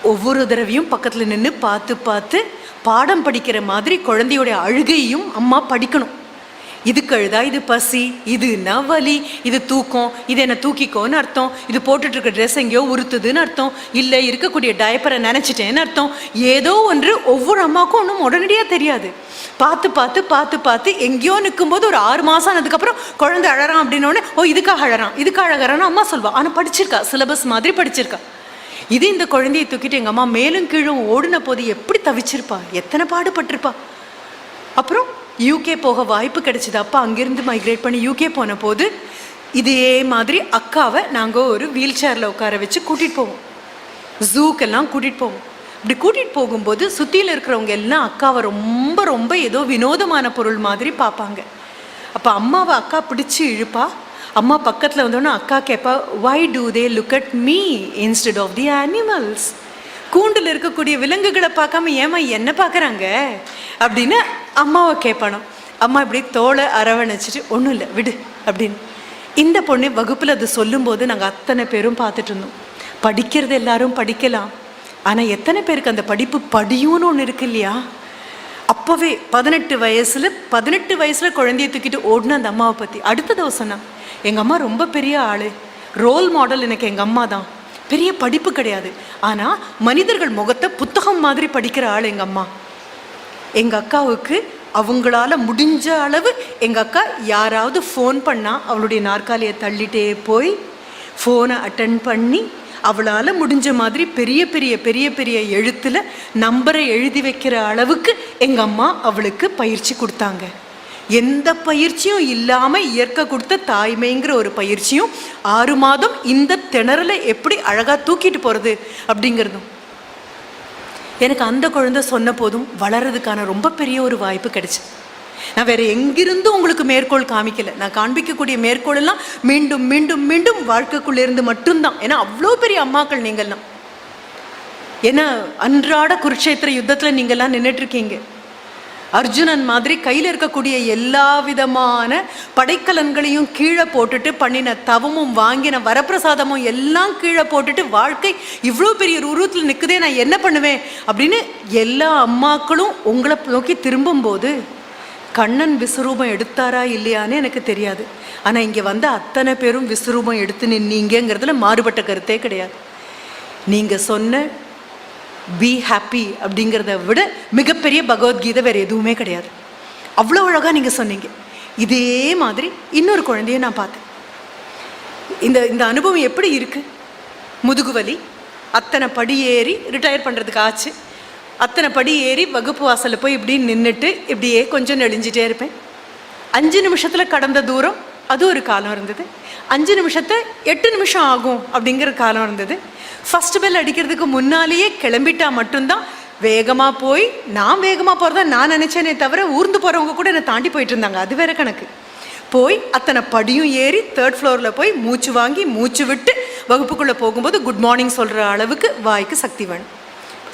ஒவ்வொரு தடவையும் பக்கத்தில் நின்று பார்த்து பாடம் படிக்கிற மாதிரி குழந்தையோடைய அழுகையும் அம்மா படிக்கணும். இதுக்கு அழுதா இது பசி, இது வலி, இது தூக்கம், இது என்ன தூக்கிக்கோன்னு அர்த்தம், இது போட்டுட்ருக்க ட்ரெஸ் எங்கேயோ உறுத்துதுன்னு அர்த்தம், இல்லை இருக்கக்கூடிய டயப்பரை நினச்சிட்டேன்னு அர்த்தம். ஏதோ ஒன்று ஒவ்வொரு அம்மாவுக்கும் ஒன்றும் உடனடியாக தெரியாது. பார்த்து எங்கேயோ நிற்கும்போது ஒரு 6 மாதம் ஆனதுக்கப்புறம் குழந்தை அழறான் அப்படின்னோடனே, ஓ இதுக்காக அழறான்னு அம்மா சொல்வா. ஆனால் படிச்சிருக்கா, சிலபஸ் மாதிரி படிச்சிருக்கா. இது இந்த குழந்தையை தூக்கிட்டு எங்கள் அம்மா மேலும் கீழும் ஓடின போது எப்படி தவிச்சிருப்பா, எத்தனை பாடுபட்டிருப்பா. அப்புறம் யூகே போக வாய்ப்பு கிடைச்சிது. அப்போ அங்கேருந்து மைக்ரேட் பண்ணி யூகே போன போது இதே மாதிரி அக்காவை நாங்கள் ஒரு வீல் சேரில் உட்கார வச்சு கூட்டிகிட்டு போவோம், ஜூக்கெல்லாம் கூட்டிகிட்டு போவோம். இப்படி கூட்டிகிட்டு போகும்போது சுற்றியில் இருக்கிறவங்க எல்லாம் அக்காவை ரொம்ப ஏதோ வினோதமான பொருள் மாதிரி பார்ப்பாங்க. அப்போ அம்மாவை அக்கா பிடிச்சி இழுப்பா. அம்மா பக்கத்தில் வந்தோன்னா அக்கா கேட்பா, why do they look at me instead of the animals. கூண்டில் இருக்கக்கூடிய விலங்குகளை பார்க்காம ஏமா என்ன பார்க்குறாங்க அப்படின்னு அம்மாவை கேட்பானோ. அம்மா இப்படி தோலை அரவணைச்சிட்டு, ஒன்றும் இல்லை விடு அப்படின்னு. இந்த பொண்ணு வகுப்பில் அது சொல்லும்போது நாங்கள் அத்தனை பேரும் பார்த்துட்டு இருந்தோம். படிக்கிறது எல்லாரும் படிக்கலாம், ஆனால் எத்தனை பேருக்கு அந்த படிப்பு படியும்னு ஒன்று இருக்கு இல்லையா. அப்போவே 18 வயசில் குழந்தைய தூக்கிட்டு ஓடின அந்த அம்மாவை பற்றி அடுத்தது சொன்னா, எங்கள் அம்மா ரொம்ப பெரிய ஆள், ரோல் மாடல் எனக்கு எங்கள் அம்மா தான். பெரிய படிப்பு கிடையாது, ஆனால் மனிதர்கள் முகத்தை புத்தகம் மாதிரி படிக்கிற ஆள் எங்கள் அம்மா. எங்கள் அக்காவுக்கு அவங்களால முடிஞ்ச அளவு எங்கள் அக்கா யாராவது ஃபோன் பண்ணால் அவளுடைய நாற்காலியை தள்ளிட்டே போய் ஃபோனை அட்டன் பண்ணி அவளால் முடிஞ்ச மாதிரி பெரிய எழுத்தில் நம்பரை எழுதி வைக்கிற அளவுக்கு எங்கள் அம்மா அவளுக்கு பயிற்சி கொடுத்தாங்க. எந்த பயிற்சியும் இல்லாமல் இயற்கை கொடுத்த தாய்மைங்கிற ஒரு பயிற்சியும் 6 மாதம் இந்த திணறலை எப்படி அழகாக தூக்கிட்டு போகிறது அப்படிங்கிறதும் எனக்கு அந்த குழந்தை சொன்ன போதும் வளர்றதுக்கான ரொம்ப பெரிய ஒரு வாய்ப்பு கிடைச்சி. நான் வேறு எங்கிருந்தும் உங்களுக்கு மேற்கோள் காமிக்கலை. நான் காண்பிக்கக்கூடிய மேற்கோள் எல்லாம் மீண்டும் வாழ்க்கைக்குள்ளேருந்து மட்டும்தான். ஏன்னா அவ்வளோ பெரிய அம்மாக்கள் நீங்கள்லாம். ஏன்னா அன்றாட குருட்சேத்திர யுத்தத்தில் நீங்கள்லாம் நின்றுட்டுருக்கீங்க. அர்ஜுனன் மாதிரி கையில் இருக்கக்கூடிய எல்லா விதமான படைக்கலன்களையும் கீழே போட்டுட்டு பண்ணின தவமும் வாங்கின வரப்பிரசாதமும் எல்லாம் கீழே போட்டுட்டு வாழ்க்கை இவ்வளோ பெரிய உருவத்தில் நிற்குதே, நான் என்ன பண்ணுவேன் அப்படின்னு எல்லா அம்மாக்களும் உங்களை நோக்கி திரும்பும்போது கண்ணன் விஸ்வரூபம் எடுத்தாரா இல்லையான்னு எனக்கு தெரியாது. ஆனால் இங்கே வந்து அத்தனை பேரும் விஸ்வரூபம் எடுத்து நின்னீங்கிறதுல மாறுபட்ட கருத்தே கிடையாது. நீங்கள் சொன்ன பி ஹாப்பி அப்படிங்கிறத விட மிகப்பெரிய பகவத்கீதை வேறு எதுவுமே கிடையாது. அவ்வளோ அழகாக நீங்கள் சொன்னீங்க. இதே மாதிரி இன்னொரு குழந்தைய நான் பார்த்தேன். இந்த அனுபவம் எப்படி இருக்குது? முதுகு வலி, அத்தனை படி ஏறி ரிட்டையர் பண்ணுறதுக்கு ஆச்சு. அத்தனை படி ஏறி வகுப்பு வாசலில் போய் இப்படி நின்றுட்டு இப்படியே கொஞ்சம் நெளிஞ்சிட்டே இருப்பேன். 5 நிமிஷத்தில் கடந்த தூரம் அது ஒரு காலம் இருந்தது. 5 நிமிஷத்தை 8 நிமிஷம் ஆகும் அப்படிங்கிற காலம் இருந்தது. ஃபஸ்ட் பெல் அடிக்கிறதுக்கு முன்னாலேயே கிளம்பிட்டா மட்டும்தான் வேகமாக போய் நான் வேகமாக போகிறதா நான் நினச்சேனே தவிர ஊர்ந்து போகிறவங்க கூட என்னை தாண்டி போயிட்டு இருந்தாங்க. அது வேற கணக்கு. போய் அத்தனை படியும் ஏறி 3rd ஃப்ளோரில் போய் மூச்சு வாங்கி மூச்சு விட்டு வகுப்புக்குள்ளே போகும்போது குட் மார்னிங் சொல்கிற அளவுக்கு வாய்க்கு சக்தி வேணும்.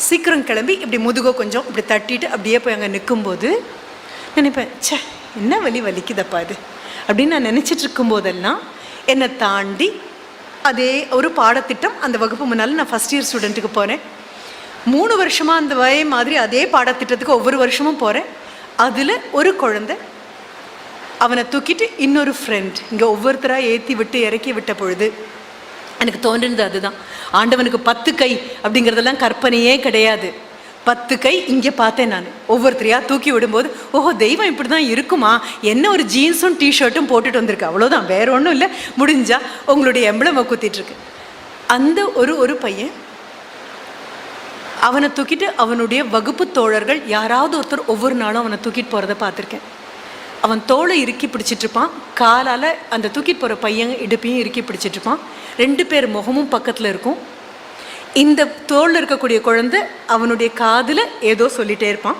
சீக்கிரம் கிளம்பி இப்படி முதுகோ கொஞ்சம் இப்படி தட்டிட்டு அப்படியே போய் அங்கே நிற்கும்போது நினைப்பேன், ச்சே என்ன வலிக்குதப்பா இது அப்படின்னு நான் நினச்சிட்டு இருக்கும்போதெல்லாம் என்னை தாண்டி அதே ஒரு பாடத்திட்டம் அந்த வகுப்பு முன்னால் நான் ஃபஸ்ட் இயர் ஸ்டூடெண்ட்டுக்கு போகிறேன். 3 வருஷமாக அந்த மாதிரி அதே பாடத்திட்டத்துக்கு ஒவ்வொரு வருஷமும் போகிறேன். அதில் ஒரு குழந்தை அவனை தூக்கிட்டு இன்னொரு ஃப்ரெண்ட் இங்கே ஒவ்வொருத்தராக ஏற்றி விட்டு இறக்கி விட்ட பொழுது எனக்கு தோன்றினது அதுதான். ஆண்டவனுக்கு 10 கை அப்படிங்கிறதெல்லாம் கற்பனையே கிடையாது. 10 கை இங்கே பார்த்தேன் நான். ஒவ்வொருத்தரையாக தூக்கி விடும்போது ஓஹோ தெய்வம் இப்படி தான் இருக்குமா, என்ன ஒரு ஜீன்ஸும் டிஷர்ட்டும் போட்டுட்டு வந்திருக்கு, அவ்வளோதான், வேற ஒன்றும் இல்லை, முடிஞ்சா உங்களுடைய எம்பளமை குத்திட்டுருக்கு. அந்த ஒரு பையன் அவனை தூக்கிட்டு அவனுடைய வகுப்பு தோழர்கள் யாராவது ஒருத்தர் ஒவ்வொரு நாளும் அவனை தூக்கிட்டு போகிறத பார்த்துருக்கேன். அவன் தோளை இறுக்கி பிடிச்சிட்ருப்பான், காலால் அந்த தூக்கிட்டு போகிற பையன் இடுப்பையும் இறுக்கி பிடிச்சிட்ருப்பான். 2 பேர் முகமும் பக்கத்தில் இருக்கும். இந்த தோளில் இருக்கக்கூடிய குழந்தை அவனுடைய காதில் ஏதோ சொல்லிகிட்டே இருப்பான்.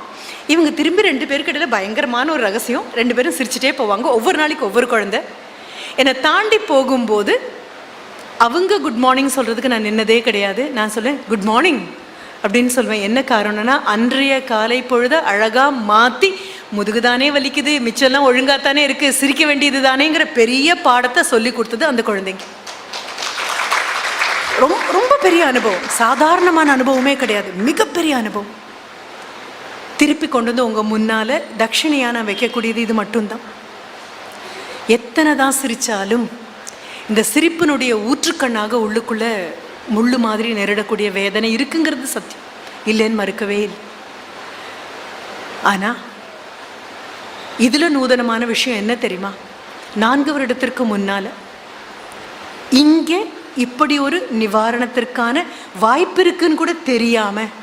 இவங்க திரும்பி 2 பேருக்கு இடையில பயங்கரமான ஒரு ரகசியம், 2 பேரும் சிரிச்சிட்டே போவாங்க. ஒவ்வொரு நாளைக்கு ஒவ்வொரு குழந்தை. என்னை தாண்டி போகும்போது அவங்க குட் மார்னிங் சொல்கிறதுக்கு நான் நின்னதே கிடையாது. நான் சொல்லுவேன் குட் மார்னிங் அப்படின்னு சொல்லுவேன். என்ன காரணம்னா அன்றைய காலை பொழுத அழகாக மாற்றி முதுகுதானே வலிக்குது, மிச்சம்லாம் ஒழுங்காத்தானே இருக்குது, சிரிக்க வேண்டியது தானேங்கிற பெரிய பாடத்தை சொல்லி கொடுத்தது அந்த குழந்தைங்க. ரொம்ப பெரிய அனுபவம், சாதாரணமான அனுபவமே கிடையாது, மிகப்பெரிய அனுபவம். திருப்பி கொண்டு வந்து உங்கள் முன்னால் தட்சிணையாக நான் வைக்கக்கூடியது இது மட்டும்தான். எத்தனை தான் சிரித்தாலும் இந்த சிரிப்பினுடைய ஊற்றுக்கண்ணாக உள்ளுக்குள்ளே முள்ளு மாதிரி நெருடக்கூடிய வேதனை இருக்குங்கிறது சத்தியம், இல்லைன்னு மறுக்கவே இல்லை. ஆனால் இதில் நூதனமான விஷயம் என்ன தெரியுமா, 4 வருடத்திற்கு முன்னால் இங்கே இப்படி ஒரு நிவாரணத்திற்கான வாய்ப்பு இருக்குன்னு கூட தெரியாமல்,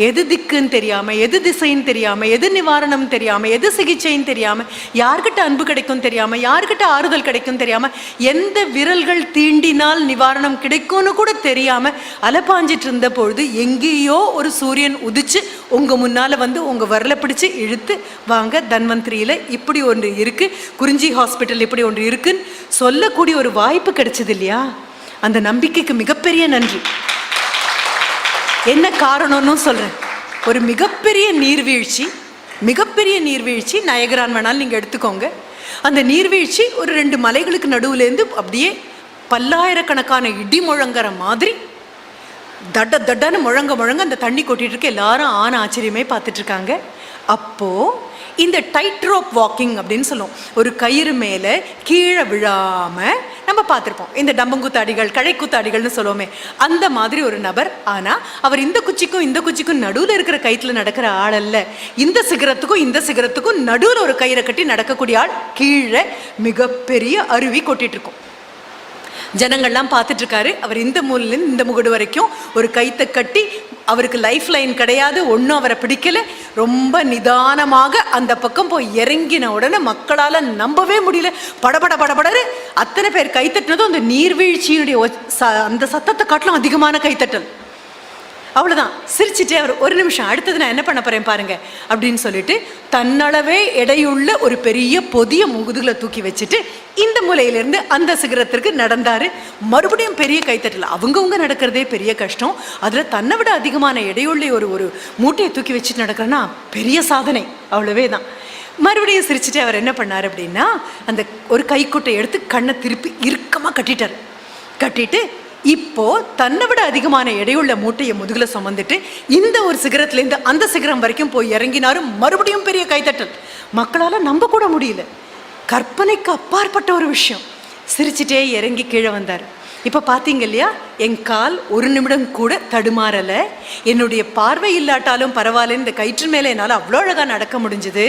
எது திக்குன்னு தெரியாமல், எது திசைன்னு தெரியாமல், எது நிவாரணம் தெரியாமல், எது சிகிச்சைன்னு தெரியாமல், யார்கிட்ட அன்பு கிடைக்கும் தெரியாமல், யார்கிட்ட ஆறுதல் கிடைக்கும் தெரியாமல், எந்த விரல்கள் தீண்டினால் நிவாரணம் கிடைக்கும்னு கூட தெரியாமல் அலப்பாஞ்சிட்டு இருந்த பொழுது எங்கேயோ ஒரு சூரியன் உதிச்சு உங்கள் முன்னால் வந்து உங்கள் வரலை பிடிச்சி இழுத்து வாங்க தன்வந்திரியில் இப்படி ஒன்று இருக்குது, குறிஞ்சி ஹாஸ்பிட்டல் இப்படி ஒன்று இருக்குன்னு சொல்லக்கூடிய ஒரு வாய்ப்பு கிடைச்சது இல்லையா, அந்த நம்பிக்கைக்கு மிகப்பெரிய நன்றி. என்ன காரணம்னு சொல்கிறேன், ஒரு மிகப்பெரிய நீர்வீழ்ச்சி நயகரான் வேணாலும் நீங்கள் எடுத்துக்கோங்க. அந்த நீர்வீழ்ச்சி ஒரு 2 மலைகளுக்கு நடுவுலேருந்து அப்படியே பல்லாயிரக்கணக்கான இடி முழங்குற மாதிரி தட்டன்னு முழங்க அந்த தண்ணி கொட்டிட்டு இருக்கு. எல்லாரும் ஆச்சரியமே பார்த்துட்ருக்காங்க. அப்போது இந்த டைட் ரோப் வாக்கிங் அப்படின்னு சொல்லுவோம், ஒரு கயிறு மேலே கீழே விழாமல் நம்ம பார்த்துருப்போம். இந்த டம்பங்குத்தாடிகள் கழைக்குத்தாடிகள்னு சொல்லுவோமே, அந்த மாதிரி ஒரு நபர். ஆனால் அவர் இந்த குச்சிக்கும் நடுவில் இருக்கிற கயிற்றில் நடக்கிற ஆள் அல்ல. இந்த சிகரத்துக்கும் நடுவில் ஒரு கயிறை கட்டி நடக்கக்கூடிய ஆள். கீழே மிகப்பெரிய அருவி கொட்டிகிட்ருக்கும். ஜனங்கள்லாம் பார்த்துட்ருக்காரு. அவர் இந்த மூலையிலேருந்து இந்த முகடு வரைக்கும் ஒரு கயித்தை கட்டி, அவருக்கு லைஃப் லைன் கிடையாது, ஒன்றும் அவரை பிடிக்கலை. ரொம்ப நிதானமாக அந்த பக்கம் போய் இறங்கின உடனே மக்களால் நம்பவே முடியல. படபடரு அத்தனை பேர் கைத்தட்டினதும் அந்த நீர்வீழ்ச்சியினுடைய அந்த சத்தத்தை காட்டிலும் அதிகமான கைத்தட்டல். அவ்வளோதான். சிரிச்சுட்டே அவர் ஒரு நிமிஷம், அடுத்தது நான் என்ன பண்ண போகிறேன் பாருங்க அப்படின்னு சொல்லிட்டு தன்னளவே எடையுள்ள ஒரு பெரிய பொதிய முகுதுகளை தூக்கி வச்சுட்டு இந்த மூலையிலேருந்து அந்த சிகரத்திற்கு நடந்தார். மறுபடியும் பெரிய கைத்தட்டல். அவங்கவுங்க நடக்கிறதே பெரிய கஷ்டம், அதில் தன்னை விட அதிகமான எடையுள்ள ஒரு மூட்டையை தூக்கி வச்சுட்டு நடக்கிறேன்னா பெரிய சாதனை. அவ்வளவே தான். மறுபடியும் சிரிச்சுட்டு அவர் என்ன பண்ணார் அப்படின்னா, அந்த ஒரு கைக்குட்டை எடுத்து கண்ணை திருப்பி இறுக்கமாக கட்டிட்டு இப்போ தன்னை விட அதிகமான எடையுள்ள மூட்டையை முதுகுல சுமந்துட்டு இந்த ஒரு சிகரத்துலேருந்து அந்த சிகரம் வரைக்கும் போய் இறங்கினாரும். மறுபடியும் பெரிய கைத்தட்டல். மக்களால் நம்ப கூட முடியல. கற்பனைக்கு அப்பாற்பட்ட ஒரு விஷயம். சிரிச்சுட்டே இறங்கி கீழே வந்தார். இப்போ பார்த்தீங்க இல்லையா, என் கால் ஒரு நிமிடம் கூட தடுமாறலை. என்னுடைய பார்வை இல்லாட்டாலும் பரவாயில்ல, இந்த கயிற்று மேலே என்னால் அவ்வளோ அழகாக நடக்க முடிஞ்சுது.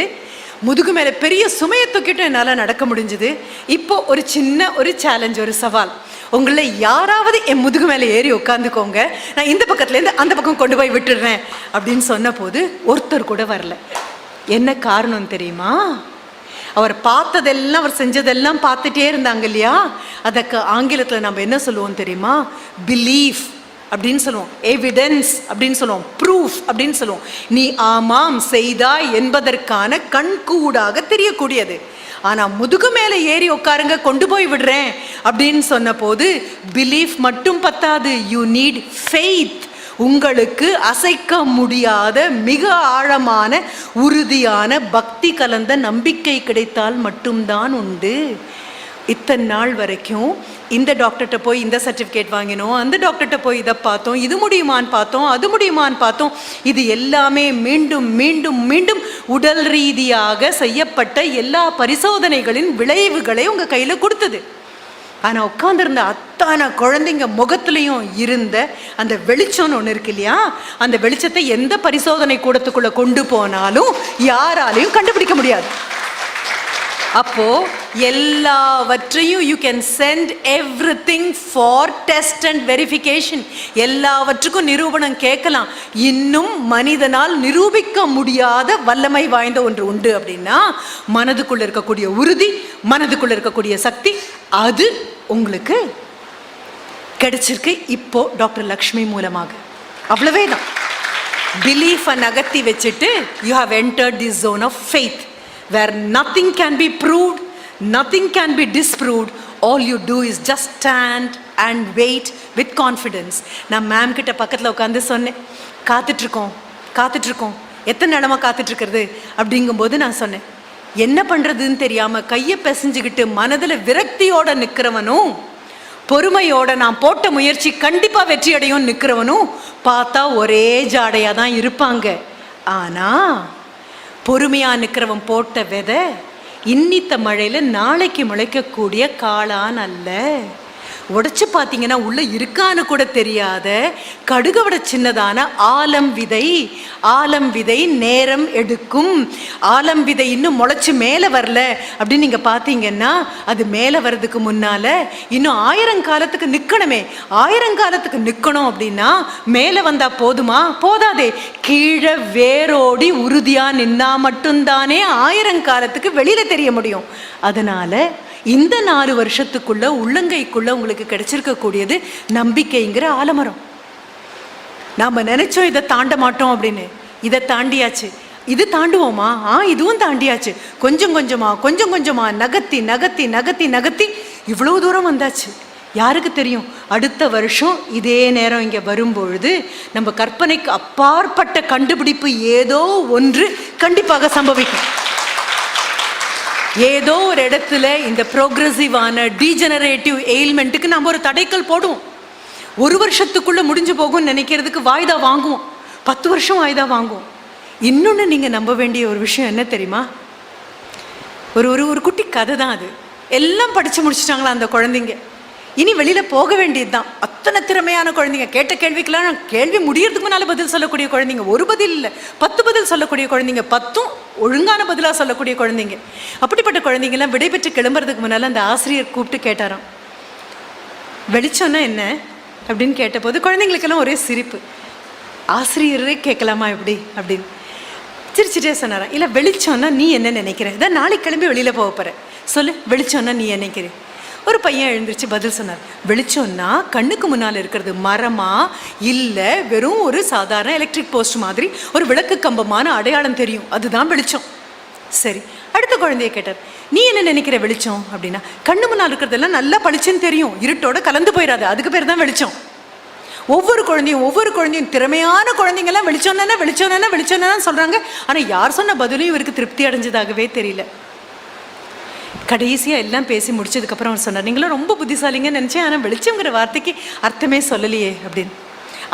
முதுகு மேலே பெரிய சுமையை தூக்கிட்டு என்னால் நடக்க முடிஞ்சுது. இப்போ ஒரு சின்ன ஒரு சேலஞ்ச், ஒரு சவால். உங்களில் யாராவது என் முதுகு மேலே ஏறி உட்காந்துக்கோங்க, நான் இந்த பக்கத்துலேருந்து அந்த பக்கம் கொண்டு போய் விட்டுடுறேன் அப்படின்னு சொன்ன போது ஒருத்தர் கூட வரல. என்ன காரணம் தெரியுமா? அவர் பார்த்ததெல்லாம், அவர் செஞ்சதெல்லாம் பார்த்துட்டே இருந்தாங்க இல்லையா. அதுக்கு ஆங்கிலத்தில் நம்ம என்ன சொல்லுவோம் தெரியுமா? பிலீஃப் அப்படின்னு சொல்லுவோம், எவிடன்ஸ் அப்படின்னு சொல்லுவோம், ப்ரூஃப் அப்படின்னு சொல்லுவோம். நீ ஆமாம் செய்தாய் என்பதற்கான கண்கூடாக தெரியக்கூடியது. ஆனா முதுகு மேல ஏறி உட்காருங்க கொண்டு போய் விடுறேன் அப்படின்னு சொன்ன போது பிலீஃப் மட்டும் பத்தாது, யூ நீட் ஃபெய்த். உங்களுக்கு அசைக்க முடியாத மிக ஆழமான உறுதியான பக்தி கலந்த நம்பிக்கை கிடைத்தால் மட்டும்தான் உண்டு. இத்தனை நாள் வரைக்கும் இந்த டாக்டர்கிட்ட போய் இந்த சர்டிஃபிகேட் வாங்கினோம், அந்த டாக்டர்கிட்ட போய் இதை பார்த்தோம், இது முடியுமான்னு பார்த்தோம், அது முடியுமான்னு பார்த்தோம். இது எல்லாமே மீண்டும் மீண்டும் மீண்டும் உடல் ரீதியாக செய்யப்பட்ட எல்லா பரிசோதனைகளின் விளைவுகளை உங்கள் கையில் கொடுத்தது. ஆனால் உட்காந்துருந்த அத்தனை குழந்தைங்க முகத்துலையும் இருந்த அந்த வெளிச்சம்னு ஒன்று இருக்கு இல்லையா, அந்த வெளிச்சத்தை எந்த பரிசோதனை கூடத்துக்குள்ளே கொண்டு போனாலும் யாராலையும் கண்டுபிடிக்க முடியாது. அப்போ எல்லாவற்றையும் you can send everything for test and verification. எல்லாவற்றுக்கும் நிரூபணம் கேட்கலாம். இன்னும் மனிதனால் நிரூபிக்க முடியாத வல்லமை வாய்ந்த ஒன்று உண்டு அப்படின்னா மனதுக்குள்ள இருக்கக்கூடிய உறுதி, மனதுக்குள்ள இருக்கக்கூடிய சக்தி, அது உங்களுக்கு கிடைச்சிருக்கு இப்போ டாக்டர் லக்ஷ்மி மூலமாக. அவ்வளவே தான். பிலீஃபை நகர்த்தி வச்சுட்டு you have entered the zone of faith where nothing can be proved, nothing can be disproved. All you do is just stand and wait with confidence. நான் மேம் கிட்ட பக்கத்தில் உட்காந்து சொன்னேன், காத்துட்ருக்கோம், எத்தனை நேரமாக காத்துட்ருக்கிறது அப்படிங்கும்போது நான் சொன்னேன், என்ன பண்ணுறதுன்னு தெரியாமல் கையை பிசைஞ்சுக்கிட்டு மனதில் விரக்தியோட நிற்கிறவனும், பொறுமையோட நான் போட்ட முயற்சி கண்டிப்பாக வெற்றி அடையும் நிற்கிறவனும் பார்த்தா ஒரே ஜாடையாக தான் இருப்பாங்க. ஆனால் பொறுமையாக நிற்கிறவன் போட்ட விதை இன்னித்த மழையில் நாளைக்கு முளைக்கக்கூடிய காளான் அல்ல. உடைச்சு பார்த்தீங்கன்னா உள்ள இருக்கான்னு கூட தெரியாத கடுகை விட சின்னதான ஆலம் விதை நேரம் எடுக்கும். ஆலம் விதை இன்னும் முளைச்சு மேலே வரல அப்படின்னு நீங்கள் பார்த்தீங்கன்னா அது மேலே வர்றதுக்கு முன்னால் இன்னும் 1000 காலத்துக்கு நிற்கணுமே. 1000 காலத்துக்கு நிற்கணும் அப்படின்னா மேலே வந்தால் போதுமா? போதாதே. கீழே வேரோடி உறுதியாக நின்னா மட்டும்தானே 1000 காலத்துக்கு வெளியில் தெரிய முடியும். அதனால் இந்த 4 வருஷத்துக்குள்ள உள்ளங்கைக்குள்ள உங்களுக்கு கிடைச்சிருக்கக்கூடியது நம்பிக்கைங்கிற ஆலமரம். நாம நினைச்சோம் இதை தாண்ட மாட்டோம் அப்படின்னு, இதை தாண்டியாச்சு. இது தாண்டுவோமா? இதுவும் தாண்டியாச்சு. கொஞ்சம் கொஞ்சமா நகர்த்தி இவ்வளவு தூரம் வந்தாச்சு. யாருக்கு தெரியும், அடுத்த வருஷம் இதே நேரம் இங்கே வரும்பொழுது நம்ம கற்பனைக்கு அப்பாற்பட்ட கண்டுபிடிப்பு ஏதோ ஒன்று கண்டிப்பாக சம்பவிக்கும். ஏதோ ஒரு இடத்துல இந்த ப்ரோக்ரெசிவான டீஜெனரேட்டிவ் எயில்மெண்ட்டுக்கு நம்ம ஒரு தடைக்கல் போடுவோம். 1 வருஷத்துக்குள்ள முடிஞ்சு போகும்னு நினைக்கிறதுக்கு வாய்தா வாங்குவோம், 10 வருஷம் வாய்தா வாங்குவோம். இன்னொன்று நீங்கள் நம்ப வேண்டிய ஒரு விஷயம் என்ன தெரியுமா? ஒரு குட்டி கதை தான் அது. எல்லாம் படித்து முடிச்சிட்டாங்களா அந்த குழந்தைங்க, இனி வெளியில் போக வேண்டியது தான். அத்தனை திறமையான குழந்தைங்க, கேட்ட கேள்விக்கெல்லாம் கேள்வி முடியறதுக்கு முன்னால் பதில் சொல்லக்கூடிய குழந்தைங்க, ஒரு பதில் இல்லை 10 பதில் சொல்லக்கூடிய குழந்தைங்க, 10ம் ஒழுங்கான பதிலாக சொல்லக்கூடிய குழந்தைங்க. அப்படிப்பட்ட குழந்தைங்கெல்லாம் விடைபெற்று கிளம்புறதுக்கு முன்னால் அந்த ஆசிரியர் கூப்பிட்டு கேட்டாராம், வெளிச்சம்னா என்ன அப்படின்னு கேட்டபோது குழந்தைங்களுக்கெல்லாம் ஒரே சிரிப்பு. ஆசிரியரே கேட்கலாமா எப்படி அப்படின்னு சிரிச்சுட்டே சொன்னாராம், இல்லை வெளிச்சம்னா நீ என்ன நினைக்கிற, இதான் நாளைக்கு கிளம்பி வெளியில் போக போகிற, சொல்லு வெளிச்சம்னா நீ நினைக்கிற. ஒரு பையன் எழுந்திரிச்சு பதில் சொன்னார், வெளிச்சம்னா கண்ணுக்கு முன்னால் இருக்கிறது மரமா இல்லை வெறும் ஒரு சாதாரண எலக்ட்ரிக் போஸ்ட் மாதிரி ஒரு விளக்கு கம்பமான அடையாளம் தெரியும், அதுதான் வெளிச்சம். சரி, அடுத்த குழந்தைய கேட்டார், நீ என்ன நினைக்கிற வெளிச்சம் அப்படின்னா, கண்ணு முன்னால் இருக்கிறதெல்லாம் நல்லா பளிச்சுன்னு தெரியும், இருட்டோட கலந்து போயிடாது, அதுக்கு பேர் தான் வெளிச்சம். ஒவ்வொரு குழந்தையும் திறமையான குழந்தைங்கெல்லாம் வெளிச்சம் சொல்கிறாங்க. ஆனால் யார் சொன்ன பதிலும் இவருக்கு திருப்தி அடைஞ்சதாகவே தெரியல. கடைசியாக எல்லாம் பேசி முடிச்சதுக்கப்புறம் அவர் சொன்னார், நீங்களும் ரொம்ப புத்திசாலிங்கன்னு நினச்சேன், ஆனால் வெளிச்சங்கிற வார்த்தைக்கு அர்த்தமே சொல்லலையே அப்படின்னு.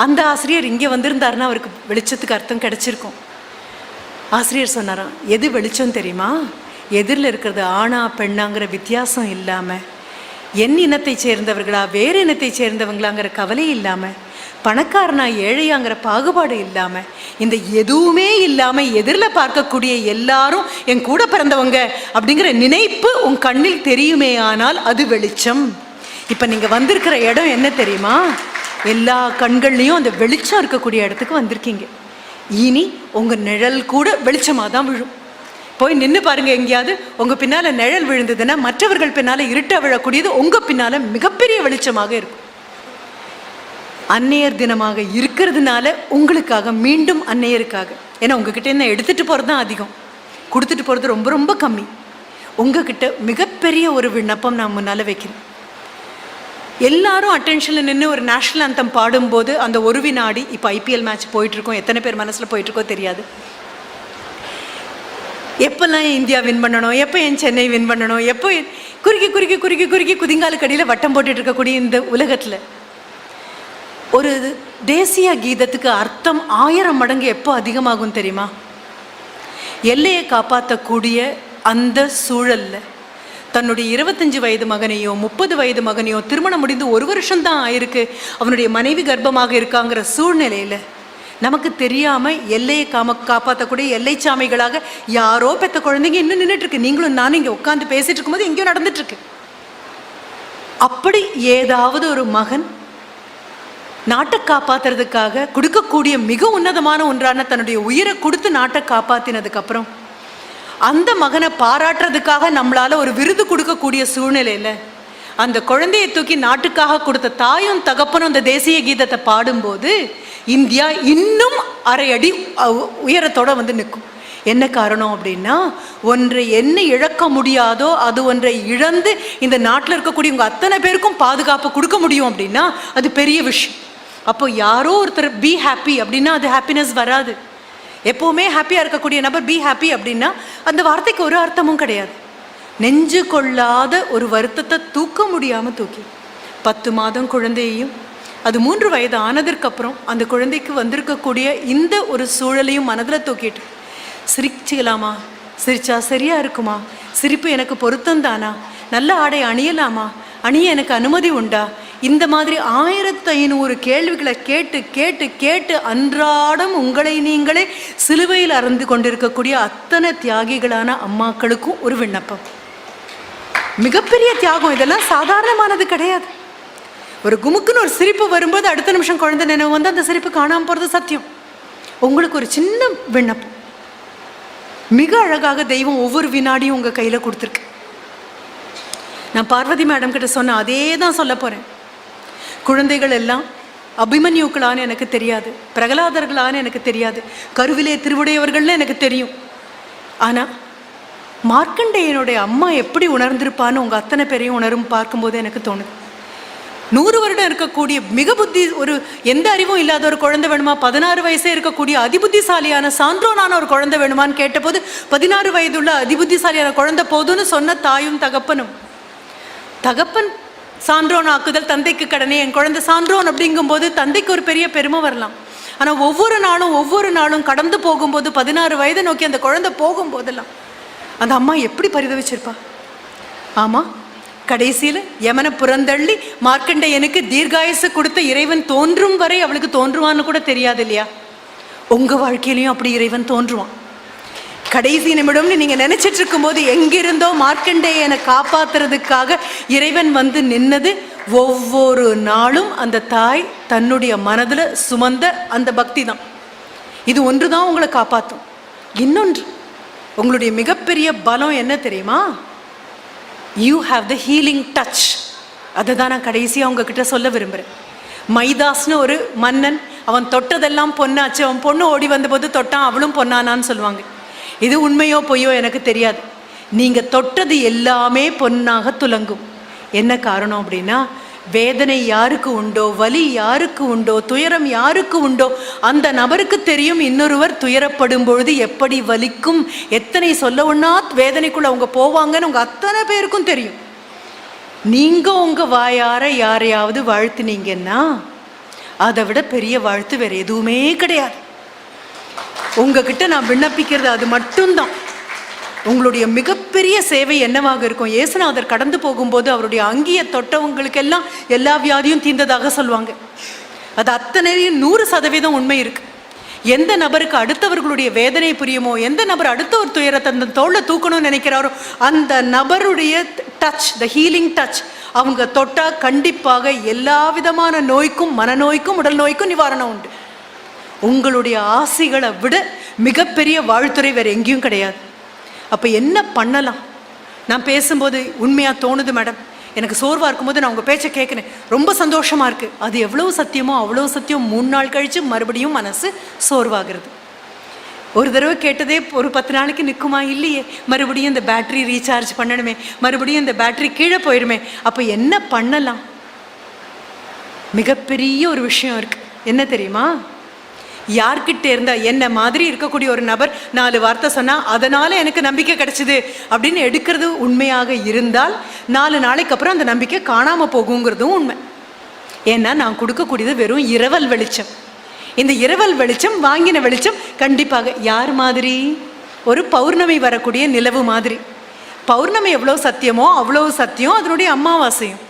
அந்த ஆசிரியர் இங்கே வந்திருந்தாருன்னா அவருக்கு வெளிச்சத்துக்கு அர்த்தம் கிடைச்சிருக்கும். ஆசிரியர் சொன்னாராம், எது வெளிச்சம் தெரியுமா? எதிரில் இருக்கிறது ஆணா பெண்ணாங்கிற வித்தியாசம் இல்லாமல், என் இனத்தை சேர்ந்தவர்களா வேறு இனத்தை சேர்ந்தவங்களாங்கிற கவலை இல்லாமல், பணக்காரனா ஏழையாங்கிற பாகுபாடு இல்லாமல், இந்த எதுவுமே இல்லாமல் எதிரில் பார்க்கக்கூடிய எல்லாரும் என் கூட பிறந்தவங்க அப்படிங்கிற நினைப்பு உன் கண்ணில் தெரியுமே ஆனால் அது வெளிச்சம். இப்போ நீங்கள் வந்திருக்கிற இடம் என்ன தெரியுமா? எல்லா கண்கள்லையும் அந்த வெளிச்சம் இருக்கக்கூடிய இடத்துக்கு வந்திருக்கீங்க. இனி உங்கள் நிழல் கூட வெளிச்சமாக தான் விழும். போய் நின்று பாருங்க, எங்கேயாவது உங்கள் பின்னால் நிழல் விழுந்ததுன்னா மற்றவர்கள் பின்னால் இருட்ட விழக்கூடியது உங்கள் பின்னால் மிகப்பெரிய வெளிச்சமாக இருக்கும். அன்னையர் தினமாக இருக்கிறதுனால உங்களுக்காக மீண்டும் அன்னையருக்காக, ஏன்னா உங்ககிட்ட என்ன எடுத்துகிட்டு போகிறது தான் அதிகம், கொடுத்துட்டு போகிறது ரொம்ப ரொம்ப கம்மி. உங்ககிட்ட மிகப்பெரிய ஒரு விண்ணப்பம் நான் முன்னால் வைக்கிறேன். எல்லாரும் அட்டென்ஷனில் நின்று ஒரு நேஷ்னல் அந்தம் பாடும்போது அந்த ஒரு வினாடி, இப்போ ஐபிஎல் மேட்ச் போயிட்டுருக்கோம், எத்தனை பேர் மனசில் போயிட்டுருக்கோ தெரியாது, எப்போல்லாம் இந்தியா வின் பண்ணணும், எப்போ என் சென்னை வின் பண்ணணும், எப்போ குறுக்கி குறுக்கி குறுக்கி குறுக்கி குதிங்காலுக்கு அடியில் வட்டம் போட்டுட்டு இருக்கக்கூடிய இந்த உலகத்தில் ஒரு தேசிய கீதத்துக்கு அர்த்தம் 1000 மடங்கு எப்போ அதிகமாகும் தெரியுமா? எல்லையை காப்பாற்றக்கூடிய அந்த சூழல்ல தன்னுடைய 25 வயது மகனையோ 30 வயது மகனையோ திருமணம் முடிந்து 1 வருஷம்தான் ஆயிருக்கு, அவனுடைய மனைவி கர்ப்பமாக இருக்காங்கிற சூழ்நிலையில் நமக்கு தெரியாமல் எல்லையை காப்பாற்றக்கூடிய எல்லை சாமிகளாக யாரோ பெற்ற குழந்தைங்க இன்னும் நின்றுட்டுருக்கு. நீங்களும் நானும் இங்கே உட்காந்து பேசிட்டு இருக்கும்போது எங்கேயோ நடந்துட்டுருக்கு. அப்படி ஏதாவது ஒரு மகன் நாட்டை காப்பாற்றுறதுக்காக கொடுக்கக்கூடிய மிக உன்னதமான ஒன்றான தன்னுடைய உயிரை கொடுத்து நாட்டை காப்பாற்றினதுக்கப்புறம் அந்த மகனை பாராட்டுறதுக்காக நம்மளால் ஒரு விருது கொடுக்கக்கூடிய சூழ்நிலையில் அந்த குழந்தையை தூக்கி நாட்டுக்காக கொடுத்த தாயும் தகப்பனும் அந்த தேசிய கீதத்தை பாடும்போது இந்தியா இன்னும் 1/2 அடி உயரத்தோடு வந்து நிற்கும். என்ன காரணம் அப்படின்னா, ஒன்றை என்ன இழக்க முடியாதோ அது ஒன்றை இழந்து இந்த நாட்டில் இருக்கக்கூடிய உங்கள் அத்தனை பேருக்கும் பாதுகாப்பு கொடுக்க முடியும் அப்படின்னா அது பெரிய விஷயம். அப்போ யாரோ ஒருத்தர் பி ஹாப்பி அப்படின்னா அது ஹாப்பினஸ் வராது. எப்போவுமே ஹாப்பியாக இருக்கக்கூடிய நபர் பி ஹாப்பி அப்படின்னா அந்த வார்த்தைக்கு ஒரு அர்த்தமும் கிடையாது. நெஞ்சு கொள்ளாத ஒரு வருத்தத்தை தூக்க முடியாமல் தூக்கி 10 மாதம் குழந்தையையும் அது 3 வயது ஆனதற்கப்புறம் அந்த குழந்தைக்கு வந்திருக்கக்கூடிய இந்த ஒரு சூழலையும் மனதில் தூக்கிட்டு சிரிச்சுக்கலாமா, சிரிச்சா சரியா இருக்குமா, சிரிப்பு எனக்கு பொருத்தந்தானா, நல்ல ஆடை அணியலாமா, அணிய எனக்கு அனுமதி உண்டா, இந்த மாதிரி 1500 கேள்விகளை கேட்டு கேட்டு கேட்டு அன்றாடம் உங்களை நீங்களே சிலுவையில் அறந்து கொண்டிருக்கக்கூடிய அத்தனை தியாகிகளான அம்மாக்களுக்கும் ஒரு விண்ணப்பம். மிகப்பெரிய தியாகம், இதெல்லாம் சாதாரணமானது கிடையாது. ஒரு குமுக்குன்னு ஒரு சிரிப்பு வரும்போது அடுத்த நிமிஷம் குழந்தை நினைவு வந்து அந்த சிரிப்பு காணாமல் போகிறது சத்தியம். உங்களுக்கு ஒரு சின்ன விண்ணப்பம், மிக அழகாக தெய்வம் ஒவ்வொரு வினாடியும் உங்கள் கையில் கொடுத்துருக்கு. நான் பார்வதி மேடம் கிட்ட சொன்ன அதே தான் சொல்ல போகிறேன். குழந்தைகள் எல்லாம் அபிமன்யுக்களான்னு எனக்கு தெரியாது, பிரகலாதர்களான்னு எனக்கு தெரியாது, கருவிலே திருவுடையவர்கள்னு எனக்கு தெரியும். ஆனால் மார்க்கண்டேயனுடைய அம்மா எப்படி உணர்ந்திருப்பான்னு உங்கள் அத்தனை பேரையும் உணரும் பார்க்கும்போது எனக்கு தோணுது. 100 வருடம் இருக்கக்கூடிய மிக புத்தி, ஒரு எந்த அறிவும் இல்லாத ஒரு குழந்தை வேணுமா, 16 வயசே இருக்கக்கூடிய அதிபுத்திசாலியான சான்றோனான ஒரு குழந்தை வேணுமான்னு கேட்டபோது 16 வயதுள்ள அதிபுத்திசாலியான குழந்தை போதும்னு சொன்ன தாயும் தகப்பனும். தகப்பன் சான்றோன் ஆக்குதல் தந்தைக்கு கடனே, என் குழந்தை சான்றோன் அப்படிங்கும்போது தந்தைக்கு ஒரு பெரிய பெருமை வரலாம். ஆனால் ஒவ்வொரு நாளும் கடந்து போகும்போது 16 வயதை நோக்கி அந்த குழந்தை போகும்போதெல்லாம் அந்த அம்மா எப்படி பரிதவிச்சிருப்பா. ஆமாம், கடைசியில் யமனை புறந்தள்ளி மார்க்கண்டேயனுக்கு தீர்காயசு கொடுத்த இறைவன் தோன்றும் வரை அவளுக்கு தோன்றுவான்னு கூட தெரியாது இல்லையா? உங்கள் வாழ்க்கையிலையும் அப்படி இறைவன் தோன்றுவான். கடைசி நிமிடம்னு நீங்கள் நினச்சிட்டு இருக்கும்போது எங்கிருந்தோ மார்க்கண்டேயனை காப்பாற்றுறதுக்காக இறைவன் வந்து நின்னது. ஒவ்வொரு நாளும் அந்த தாய் தன்னுடைய மனதில் சுமந்த அந்த பக்தி தான். இது ஒன்று தான் உங்களை காப்பாற்றும். இன்னொன்று, உங்களுடைய மிகப்பெரிய பலம் என்ன தெரியுமா? You have the healing touch. அதை தான் நான் கடைசியாக உங்ககிட்ட சொல்ல விரும்புகிறேன். மைதாஸ்னு ஒரு மன்னன், அவன் தொட்டதெல்லாம் பொண்ணாச்சு, அவன் பொண்ணு ஓடி வந்தபோது தொட்டான், அவளும் பொண்ணானான்னு சொல்லுவாங்க. இது உண்மையோ பொய்யோ எனக்கு தெரியாது. நீங்கள் தொட்டது எல்லாமே பொன்னாக துலங்கும். என்ன காரணம் அப்படின்னா, வேதனை யாருக்கு உண்டோ, வலி யாருக்கு உண்டோ, துயரம் யாருக்கு உண்டோ அந்த நபருக்கு தெரியும் இன்னொருவர் துயரப்படும் பொழுது எப்படி வலிக்கும், எத்தனை சொல்ல ஒண்ணா வேதனைக்குள்ள அவங்க போவாங்கன்னு உங்கள் அத்தனை பேருக்கும் தெரியும். நீங்கள் உங்கள் வாயார யாரையாவது வாழ்த்துனீங்கன்னா அதை விட பெரிய வாழ்த்து வேறு எதுவுமே கிடையாது. உங்ககிட்ட நான் விண்ணப்பிக்கிறது அது மட்டும்தான். உங்களுடைய மிகப்பெரிய சேவை என்னவாக இருக்கும்? இயேசுநாதர் கடந்து போகும்போது அவருடைய அங்கியை தொட்டவங்களுக்கெல்லாம் எல்லா வியாதியும் தீர்ந்ததாக சொல்லுவாங்க. அது அத்தனையும் 100% உண்மை இருக்கு. எந்த நபருக்கு அடுத்தவர்களுடைய வேதனை புரியுமோ, எந்த நபர் அடுத்த ஒரு துயரத்தை அந்த தோளை தூக்கணும்னு நினைக்கிறாரோ அந்த நபருடைய டச், த ஹீலிங் டச், அவங்க தொட்டால் கண்டிப்பாக எல்லா விதமான நோய்க்கும், மனநோய்க்கும், உடல் நோய்க்கும் நிவாரணம் உண்டு. உங்களுடைய ஆசைகளை விட மிகப்பெரிய வாழ்த்துறை வேறு எங்கேயும் கிடையாது. அப்போ என்ன பண்ணலாம்? நான் பேசும்போது உண்மையாக தோணுது மேடம், எனக்கு சோர்வாக இருக்கும்போது நான் உங்கள் பேச்சை கேட்குறேன், ரொம்ப சந்தோஷமாக இருக்குது. அது எவ்வளோ சத்தியமோ அவ்வளோ சத்தியம். 3 நாள் கழித்து மறுபடியும் மனசு சோர்வாகிறது. ஒரு தடவை கேட்டதே ஒரு 10 நாளைக்கு நிற்குமா? இல்லையே. மறுபடியும் இந்த பேட்ரி ரீசார்ஜ் பண்ணணுமே, மறுபடியும் இந்த பேட்ரி கீழே போயிடுமே. அப்போ என்ன பண்ணலாம்? மிகப்பெரிய ஒரு விஷயம் இருக்குது. என்ன தெரியுமா? யார்கிட்ட இருந்தால் என்ன மாதிரி இருக்கக்கூடிய ஒரு நபர் 4 வார்த்தை சொன்னால் அதனால் எனக்கு நம்பிக்கை கிடைச்சிது அப்படின்னு எடுக்கிறது உண்மையாக இருந்தால் 4 நாளைக்கு அப்புறம் அந்த நம்பிக்கை காணாமல் போகுங்கிறதும் உண்மை. ஏன்னா நான் கொடுக்கக்கூடியது வெறும் இரவல் வெளிச்சம். இந்த இரவல் வெளிச்சம், வாங்கின வெளிச்சம் கண்டிப்பாக யார் மாதிரி? ஒரு பௌர்ணமி வரக்கூடிய நிலவு மாதிரி. பௌர்ணமி எவ்வளோ சத்தியமோ அவ்வளோ சத்தியம் அதனுடைய அமாவாசையும்.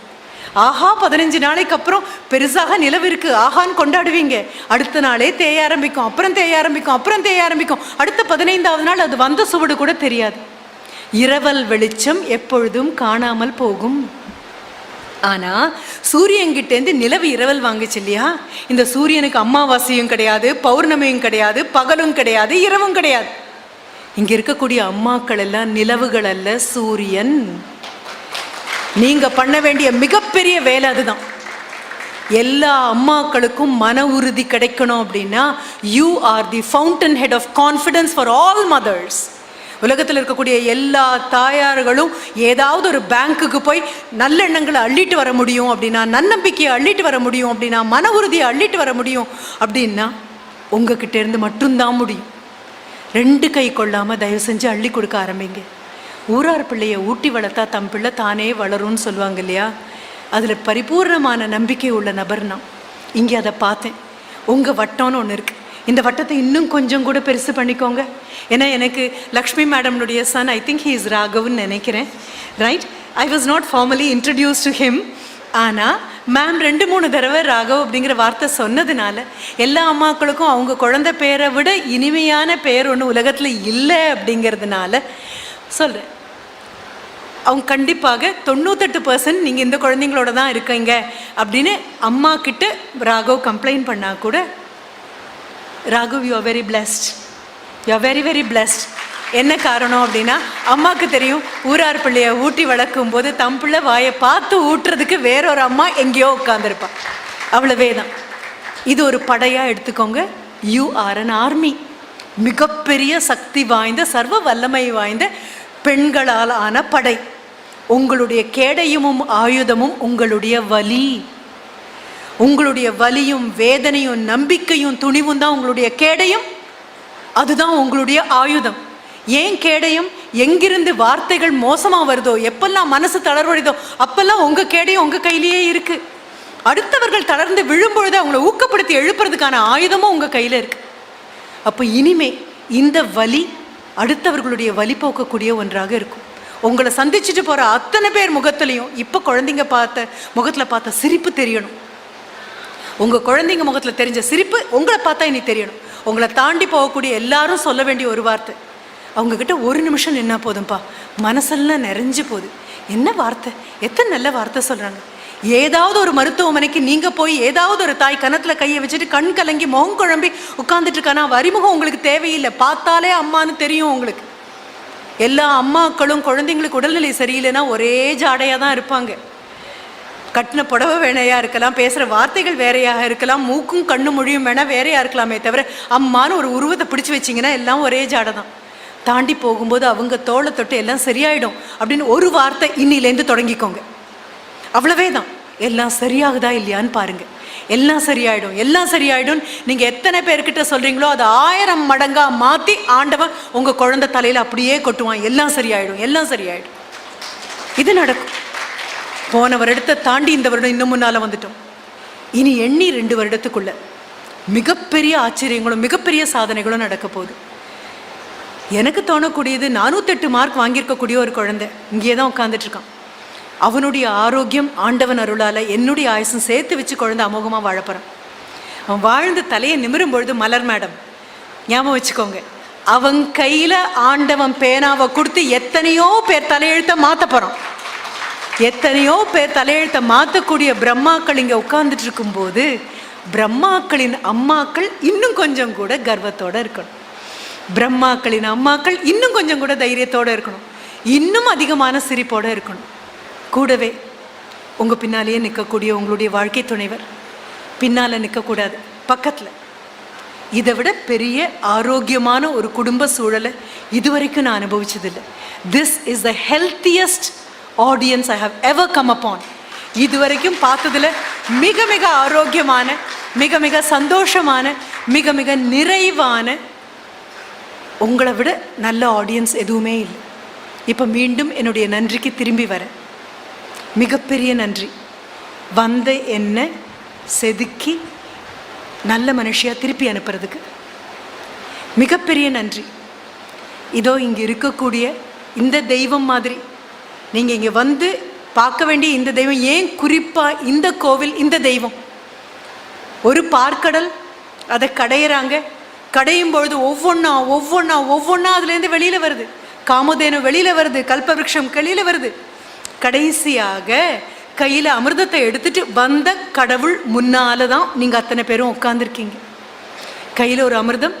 ஆஹா 15 நாளைக்கு அப்புறம் பெருசாக நிலவு இருக்குது ஆஹான்னு கொண்டாடுவீங்க. அடுத்த நாளே தேய ஆரம்பிக்கும், அப்புறம் தேய ஆரம்பிக்கும், அப்புறம் தேய ஆரம்பிக்கும். அடுத்த 15வது நாள் அது வந்த சுவடு கூட தெரியாது. இரவல் வெளிச்சம் எப்பொழுதும் காணாமல் போகும். ஆனால் சூரியன்கிட்டேருந்து நிலவு இரவல் வாங்குச்சு இல்லையா? இந்த சூரியனுக்கு அமாவாசையும் கிடையாது, பௌர்ணமியும் கிடையாது, பகலும் கிடையாது, இரவும் கிடையாது. இங்கே இருக்கக்கூடிய அம்மாக்கள் எல்லாம் நிலவுகள் அல்ல, சூரியன். நீங்கள் பண்ண வேண்டிய மிகப்பெரிய வேலை அதுதான். எல்லா அம்மாக்களுக்கும் மன உறுதி கிடைக்கணும் அப்படின்னா you are the fountain head of confidence for all mothers. உலகத்தில் இருக்கக்கூடிய எல்லா தாயார்களும் ஏதாவது ஒரு பேங்க்குக்கு போய் நல்லெண்ணங்களை அள்ளிட்டு வர முடியும் அப்படின்னா, நன்னம்பிக்கையை அள்ளிட்டு வர முடியும் அப்படின்னா, மன உறுதியை அள்ளிட்டு வர முடியும் அப்படின்னா உங்ககிட்ட இருந்து மட்டும்தான் முடியும். 2 கை கொள்ளாமல் தயவு செஞ்சு அள்ளி கொடுக்க ஆரம்பிங்க. ஊரார் பிள்ளையை ஊட்டி வளர்த்தா தம் பிள்ளை தானே வளரும்னு சொல்லுவாங்க இல்லையா? அதில் பரிபூர்ணமான நம்பிக்கை உள்ள நபர் நான். இங்கே அதை பார்த்தேன். உங்கள் வட்டம்னு ஒன்று இருக்குது. இந்த வட்டத்தை இன்னும் கொஞ்சம் கூட பெருசு பண்ணிக்கோங்க. ஏன்னா எனக்கு லக்ஷ்மி மேடம்னுடைய son, I think he is ராகவ்னு நினைக்கிறேன், right? I was not formally introduced to him. ஆனால் மேம் 2-3 தடவை ராகவ் அப்படிங்கிற வார்த்தை சொன்னதுனால எல்லா அம்மாக்களுக்கும் அவங்க குழந்தை பேரை விட இனிமையான பேர் ஒன்று உலகத்தில் இல்லை அப்படிங்கிறதுனால சொல்கிறேன். அவங்க கண்டிப்பாக 98% நீங்கள் இந்த குழந்தைங்களோட தான் இருக்கீங்க அப்படின்னு அம்மா கிட்ட ராகவ் கம்ப்ளைண்ட் பண்ணால் கூட, Raghav you are very blessed, you are very very blessed. என்ன காரணம் அப்படின்னா அம்மாவுக்கு தெரியும் ஊரார் பிள்ளையை ஊட்டி வளர்க்கும் போது தம் பிள்ளை வாயை பார்த்து ஊட்டுறதுக்கு வேறொரு அம்மா எங்கேயோ உட்காந்துருப்பா. அவ்வளவே தான். இது ஒரு படையாக எடுத்துக்கோங்க. You are an army. மிகப்பெரிய சக்தி வாய்ந்த, சர்வ வல்லமை வாய்ந்த பெண்களால் ஆன படை. உங்களுடைய கேடயமும் ஆயுதமும் உங்களுடைய வலி. உங்களுடைய வலியும் வேதனையும் நம்பிக்கையும் துணிவும் தான் உங்களுடைய கேடயம். அதுதான் உங்களுடைய ஆயுதம். ஏன் கேடயம்? எங்கிருந்து வார்த்தைகள் மோசமாக வருதோ, எப்பெல்லாம் மனசு தளர்வடைதோ அப்பெல்லாம் உங்கள் கேடயம் உங்கள் கையிலேயே இருக்குது. அடுத்தவர்கள் தளர்ந்து விழும்பொழுது அவங்கள ஊக்கப்படுத்தி எழுப்புறதுக்கான ஆயுதமும் உங்கள் கையில் இருக்குது. அப்போ இனிமே இந்த வலி அடுத்தவர்களுடைய வலி போக்கக்கூடிய ஒன்றாக இருக்கும். உங்களை சந்திச்சுட்டு போகிற அத்தனை பேர் முகத்துலையும் இப்போ குழந்தைங்க முகத்தில் பார்த்த சிரிப்பு தெரியணும். உங்கள் குழந்தைங்க முகத்தில் தெரிஞ்ச சிரிப்பு உங்களை பார்த்தா இனி தெரியணும். உங்களை தாண்டி போகக்கூடிய எல்லாரும் சொல்ல வேண்டிய ஒரு வார்த்தை, அவங்கக்கிட்ட 1 நிமிஷம் நின்னா போதும்பா, மனசெல்லாம் நிறைஞ்சு போகுது. என்ன வார்த்தை, எத்தனை நல்ல வார்த்தை சொல்கிறாங்க. ஏதாவது ஒரு மருத்துவமனைக்கு நீங்கள் போய் ஏதாவது ஒரு தாய் கன்னத்தில் கையை வச்சுட்டு கண் கலங்கி முகம் குழம்பி உட்காந்துட்டு இருக்கானா, அறிமுகம் உங்களுக்கு தேவையில்லை, பார்த்தாலே அம்மானு தெரியும் உங்களுக்கு. எல்லா அம்மாக்களும் குழந்தைங்களுக்கு உடல்நிலை சரியில்லைன்னா ஒரே ஜாடையாக தான் இருப்பாங்க. கட்டின புடவை வேணையாக இருக்கலாம், பேசுகிற வார்த்தைகள் வேறையாக இருக்கலாம், மூக்கும் கண்ணு மொழியும் வேணால் வேறையாக இருக்கலாமே தவிர அம்மானு ஒரு உருவத்தை பிடிச்சி வச்சிங்கன்னா எல்லாம் ஒரே ஜாடை தான். தாண்டி போகும்போது அவங்க தோளை தொட்டு எல்லாம் சரியாயிடும் அப்படின்னு ஒரு வார்த்தை இன்னிலேருந்து தொடங்கிக்கோங்க. அவ்வளவே தான். எல்லாம் சரியாகுதா இல்லையான்னு பாருங்கள். எல்லாம் சரியாயிடும், எல்லாம் சரியாயிடும். நீங்கள் எத்தனை பேர்கிட்ட சொல்கிறீங்களோ அதை 1000 மடங்காக மாற்றி ஆண்டவன் உங்கள் குழந்தை தலையில் அப்படியே கொட்டுவான். எல்லாம் சரியாயிடும், எல்லாம் சரியாயிடும். இது நடக்கும். போன வருடத்தை தாண்டி இந்த வருடம் இன்னும் முன்னால் வந்துட்டோம். இனி எண்ணி 2 வருடத்துக்குள்ள மிகப்பெரிய ஆச்சரியங்களும் மிகப்பெரிய சாதனைகளும் நடக்க போகுது. எனக்கு தோணக்கூடியது 408 மார்க் வாங்கியிருக்கக்கூடிய ஒரு குழந்தை இங்கே தான் உட்காந்துட்ருக்கான். அவனுடைய ஆரோக்கியம் ஆண்டவன் அருளால் என்னுடைய ஆயுசும் சேர்த்து வச்சு குழந்தை அமோகமாக வாழப்போகிறான். அவன் வாழ்ந்து தலையை நிமிரும் பொழுது மலர் மேடம் ஞாபகம் வச்சுக்கோங்க, அவன் கையில் ஆண்டவன் பேனாவை கொடுத்து எத்தனையோ பேர் தலையெழுத்தை மாற்ற போகிறான். எத்தனையோ பேர் தலையெழுத்தை மாற்றக்கூடிய பிரம்மாக்கள் இங்கே உட்கார்ந்துட்டு இருக்கும்போது பிரம்மாக்களின் அம்மாக்கள் இன்னும் கொஞ்சம் கூட கர்வத்தோடு இருக்கணும். பிரம்மாக்களின் அம்மாக்கள் இன்னும் கொஞ்சம் கூட தைரியத்தோடு இருக்கணும். இன்னும் அதிகமான சிரிப்போடு இருக்கணும். கூடவே உங்கள் பின்னாலேயே நிற்கக்கூடிய உங்களுடைய வாழ்க்கை துணைவர் பின்னால் நிற்கக்கூடாது, பக்கத்தில். இதை விட பெரிய ஆரோக்கியமான ஒரு குடும்ப சூழலை இதுவரைக்கும் நான் அனுபவிச்சதில்லை. This is the healthiest audience I have ever come upon. இதுவரைக்கும் பார்த்ததில் மிக மிக ஆரோக்கியமான, மிக மிக சந்தோஷமான, மிக மிக நிறைவான, உங்களை விட நல்ல ஆடியன்ஸ் எதுவுமே இல்லை. இப்போ மீண்டும் என்னுடைய நன்றிக்கு திரும்பி வரேன். மிகப்பெரிய நன்றி. வந்த என்ன செதுக்கி நல்ல மனுஷியாக திருப்பி அனுப்புறதுக்கு மிகப்பெரிய நன்றி. இதோ இங்கே இருக்கக்கூடிய இந்த தெய்வம் மாதிரி நீங்கள் இங்கே வந்து பார்க்க வேண்டிய இந்த தெய்வம், ஏன் குறிப்பாக இந்த கோவில், இந்த தெய்வம் ஒரு பார்க்கடல், அதை கடையிறாங்க. கடையும் பொழுது ஒவ்வொன்றா ஒவ்வொன்றா ஒவ்வொன்றா அதுலேருந்து வெளியில் வருது. காமதேனு வெளியில் வருது, கல்பவருஷம் வெளியில் வருது. கடைசியாக கையில் அமிர்தத்தை எடுத்துட்டு வந்த கடவுள் முன்னால தான் நீங்கள் அத்தனை பேரும் உட்காந்துருக்கீங்க. கையில் ஒரு அமிர்தம்,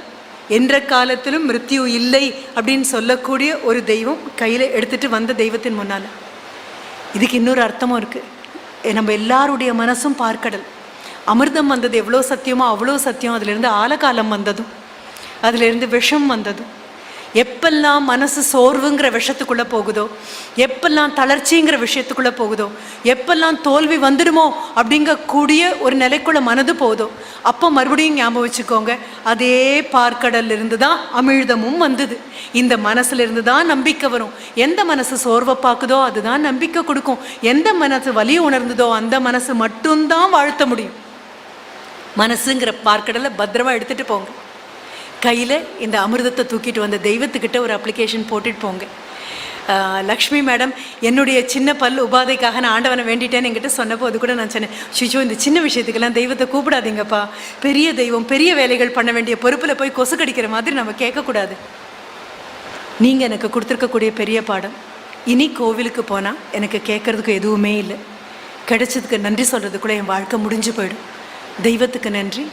என்ற காலத்திலும் மிருத்யு இல்லை அப்படின்னு சொல்லக்கூடிய ஒரு தெய்வம் கையில் எடுத்துட்டு வந்த தெய்வத்தின் முன்னால். இதுக்கு இன்னொரு அர்த்தமும் இருக்குது. நம்ம எல்லாருடைய மனசும் பார்க்கடல். அமிர்தம் வந்தது எவ்வளோ சத்தியமோ அவ்வளோ சத்தியம். அதிலிருந்து ஆலகாலம் வந்ததும், அதிலிருந்து விஷம் வந்ததும். எப்பெல்லாம் மனசு சோர்வுங்கிற விஷயத்துக்குள்ளே போகுதோ, எப்பெல்லாம் தளர்ச்சிங்கிற விஷயத்துக்குள்ளே போகுதோ, எப்பெல்லாம் தோல்வி வந்துடுமோ அப்படிங்கக்கூடிய ஒரு நிலைக்குள்ள மனது போகுதோ, அப்போ மறுபடியும் ஞாபகம் வச்சுக்கோங்க, அதே பார்க்கடல்ல இருந்து தான் அமிழ்தமும் வந்தது. இந்த மனசுல இருந்து தான் நம்பிக்கை வரும். எந்த மனசு சோர்வை பார்க்குதோ அதுதான் நம்பிக்கை கொடுக்கும். எந்த மனசு வலி உணர்ந்ததோ அந்த மனசு மட்டும்தான் வாழ்த்த முடியும். மனசுங்கிற பார்க்கடலை பத்திரமா எடுத்துகிட்டு போங்க. கையில் இந்த அமிர்தத்தை தூக்கிட்டு வந்த தெய்வத்துக்கிட்ட ஒரு அப்ளிகேஷன் போட்டுட்டு போங்க. லக்ஷ்மி மேடம், என்னுடைய சின்ன பல் உபாதைக்காக நான் ஆண்டவனை வேண்டிட்டேன்னு என்கிட்ட சொன்னப்போ அது கூட நான் சொன்னேன், ஷிச்சோ இந்த சின்ன விஷயத்துக்கெல்லாம் தெய்வத்தை கூப்பிடாதீங்கப்பா. பெரிய தெய்வம், பெரிய வேலைகள் பண்ண வேண்டிய பொறுப்பில் போய் கொசு கடிக்கிற மாதிரி நம்ம கேட்கக்கூடாது. நீங்கள் எனக்கு கொடுத்துருக்கக்கூடிய பெரிய பாடம். இனி கோவிலுக்கு போனால் எனக்கு கேட்குறதுக்கு எதுவுமே இல்லை. கிடைச்சதுக்கு நன்றி சொல்கிறது கூட என் வாழ்க்கை முடிஞ்சு போயிடும். தெய்வத்துக்கு நன்றி.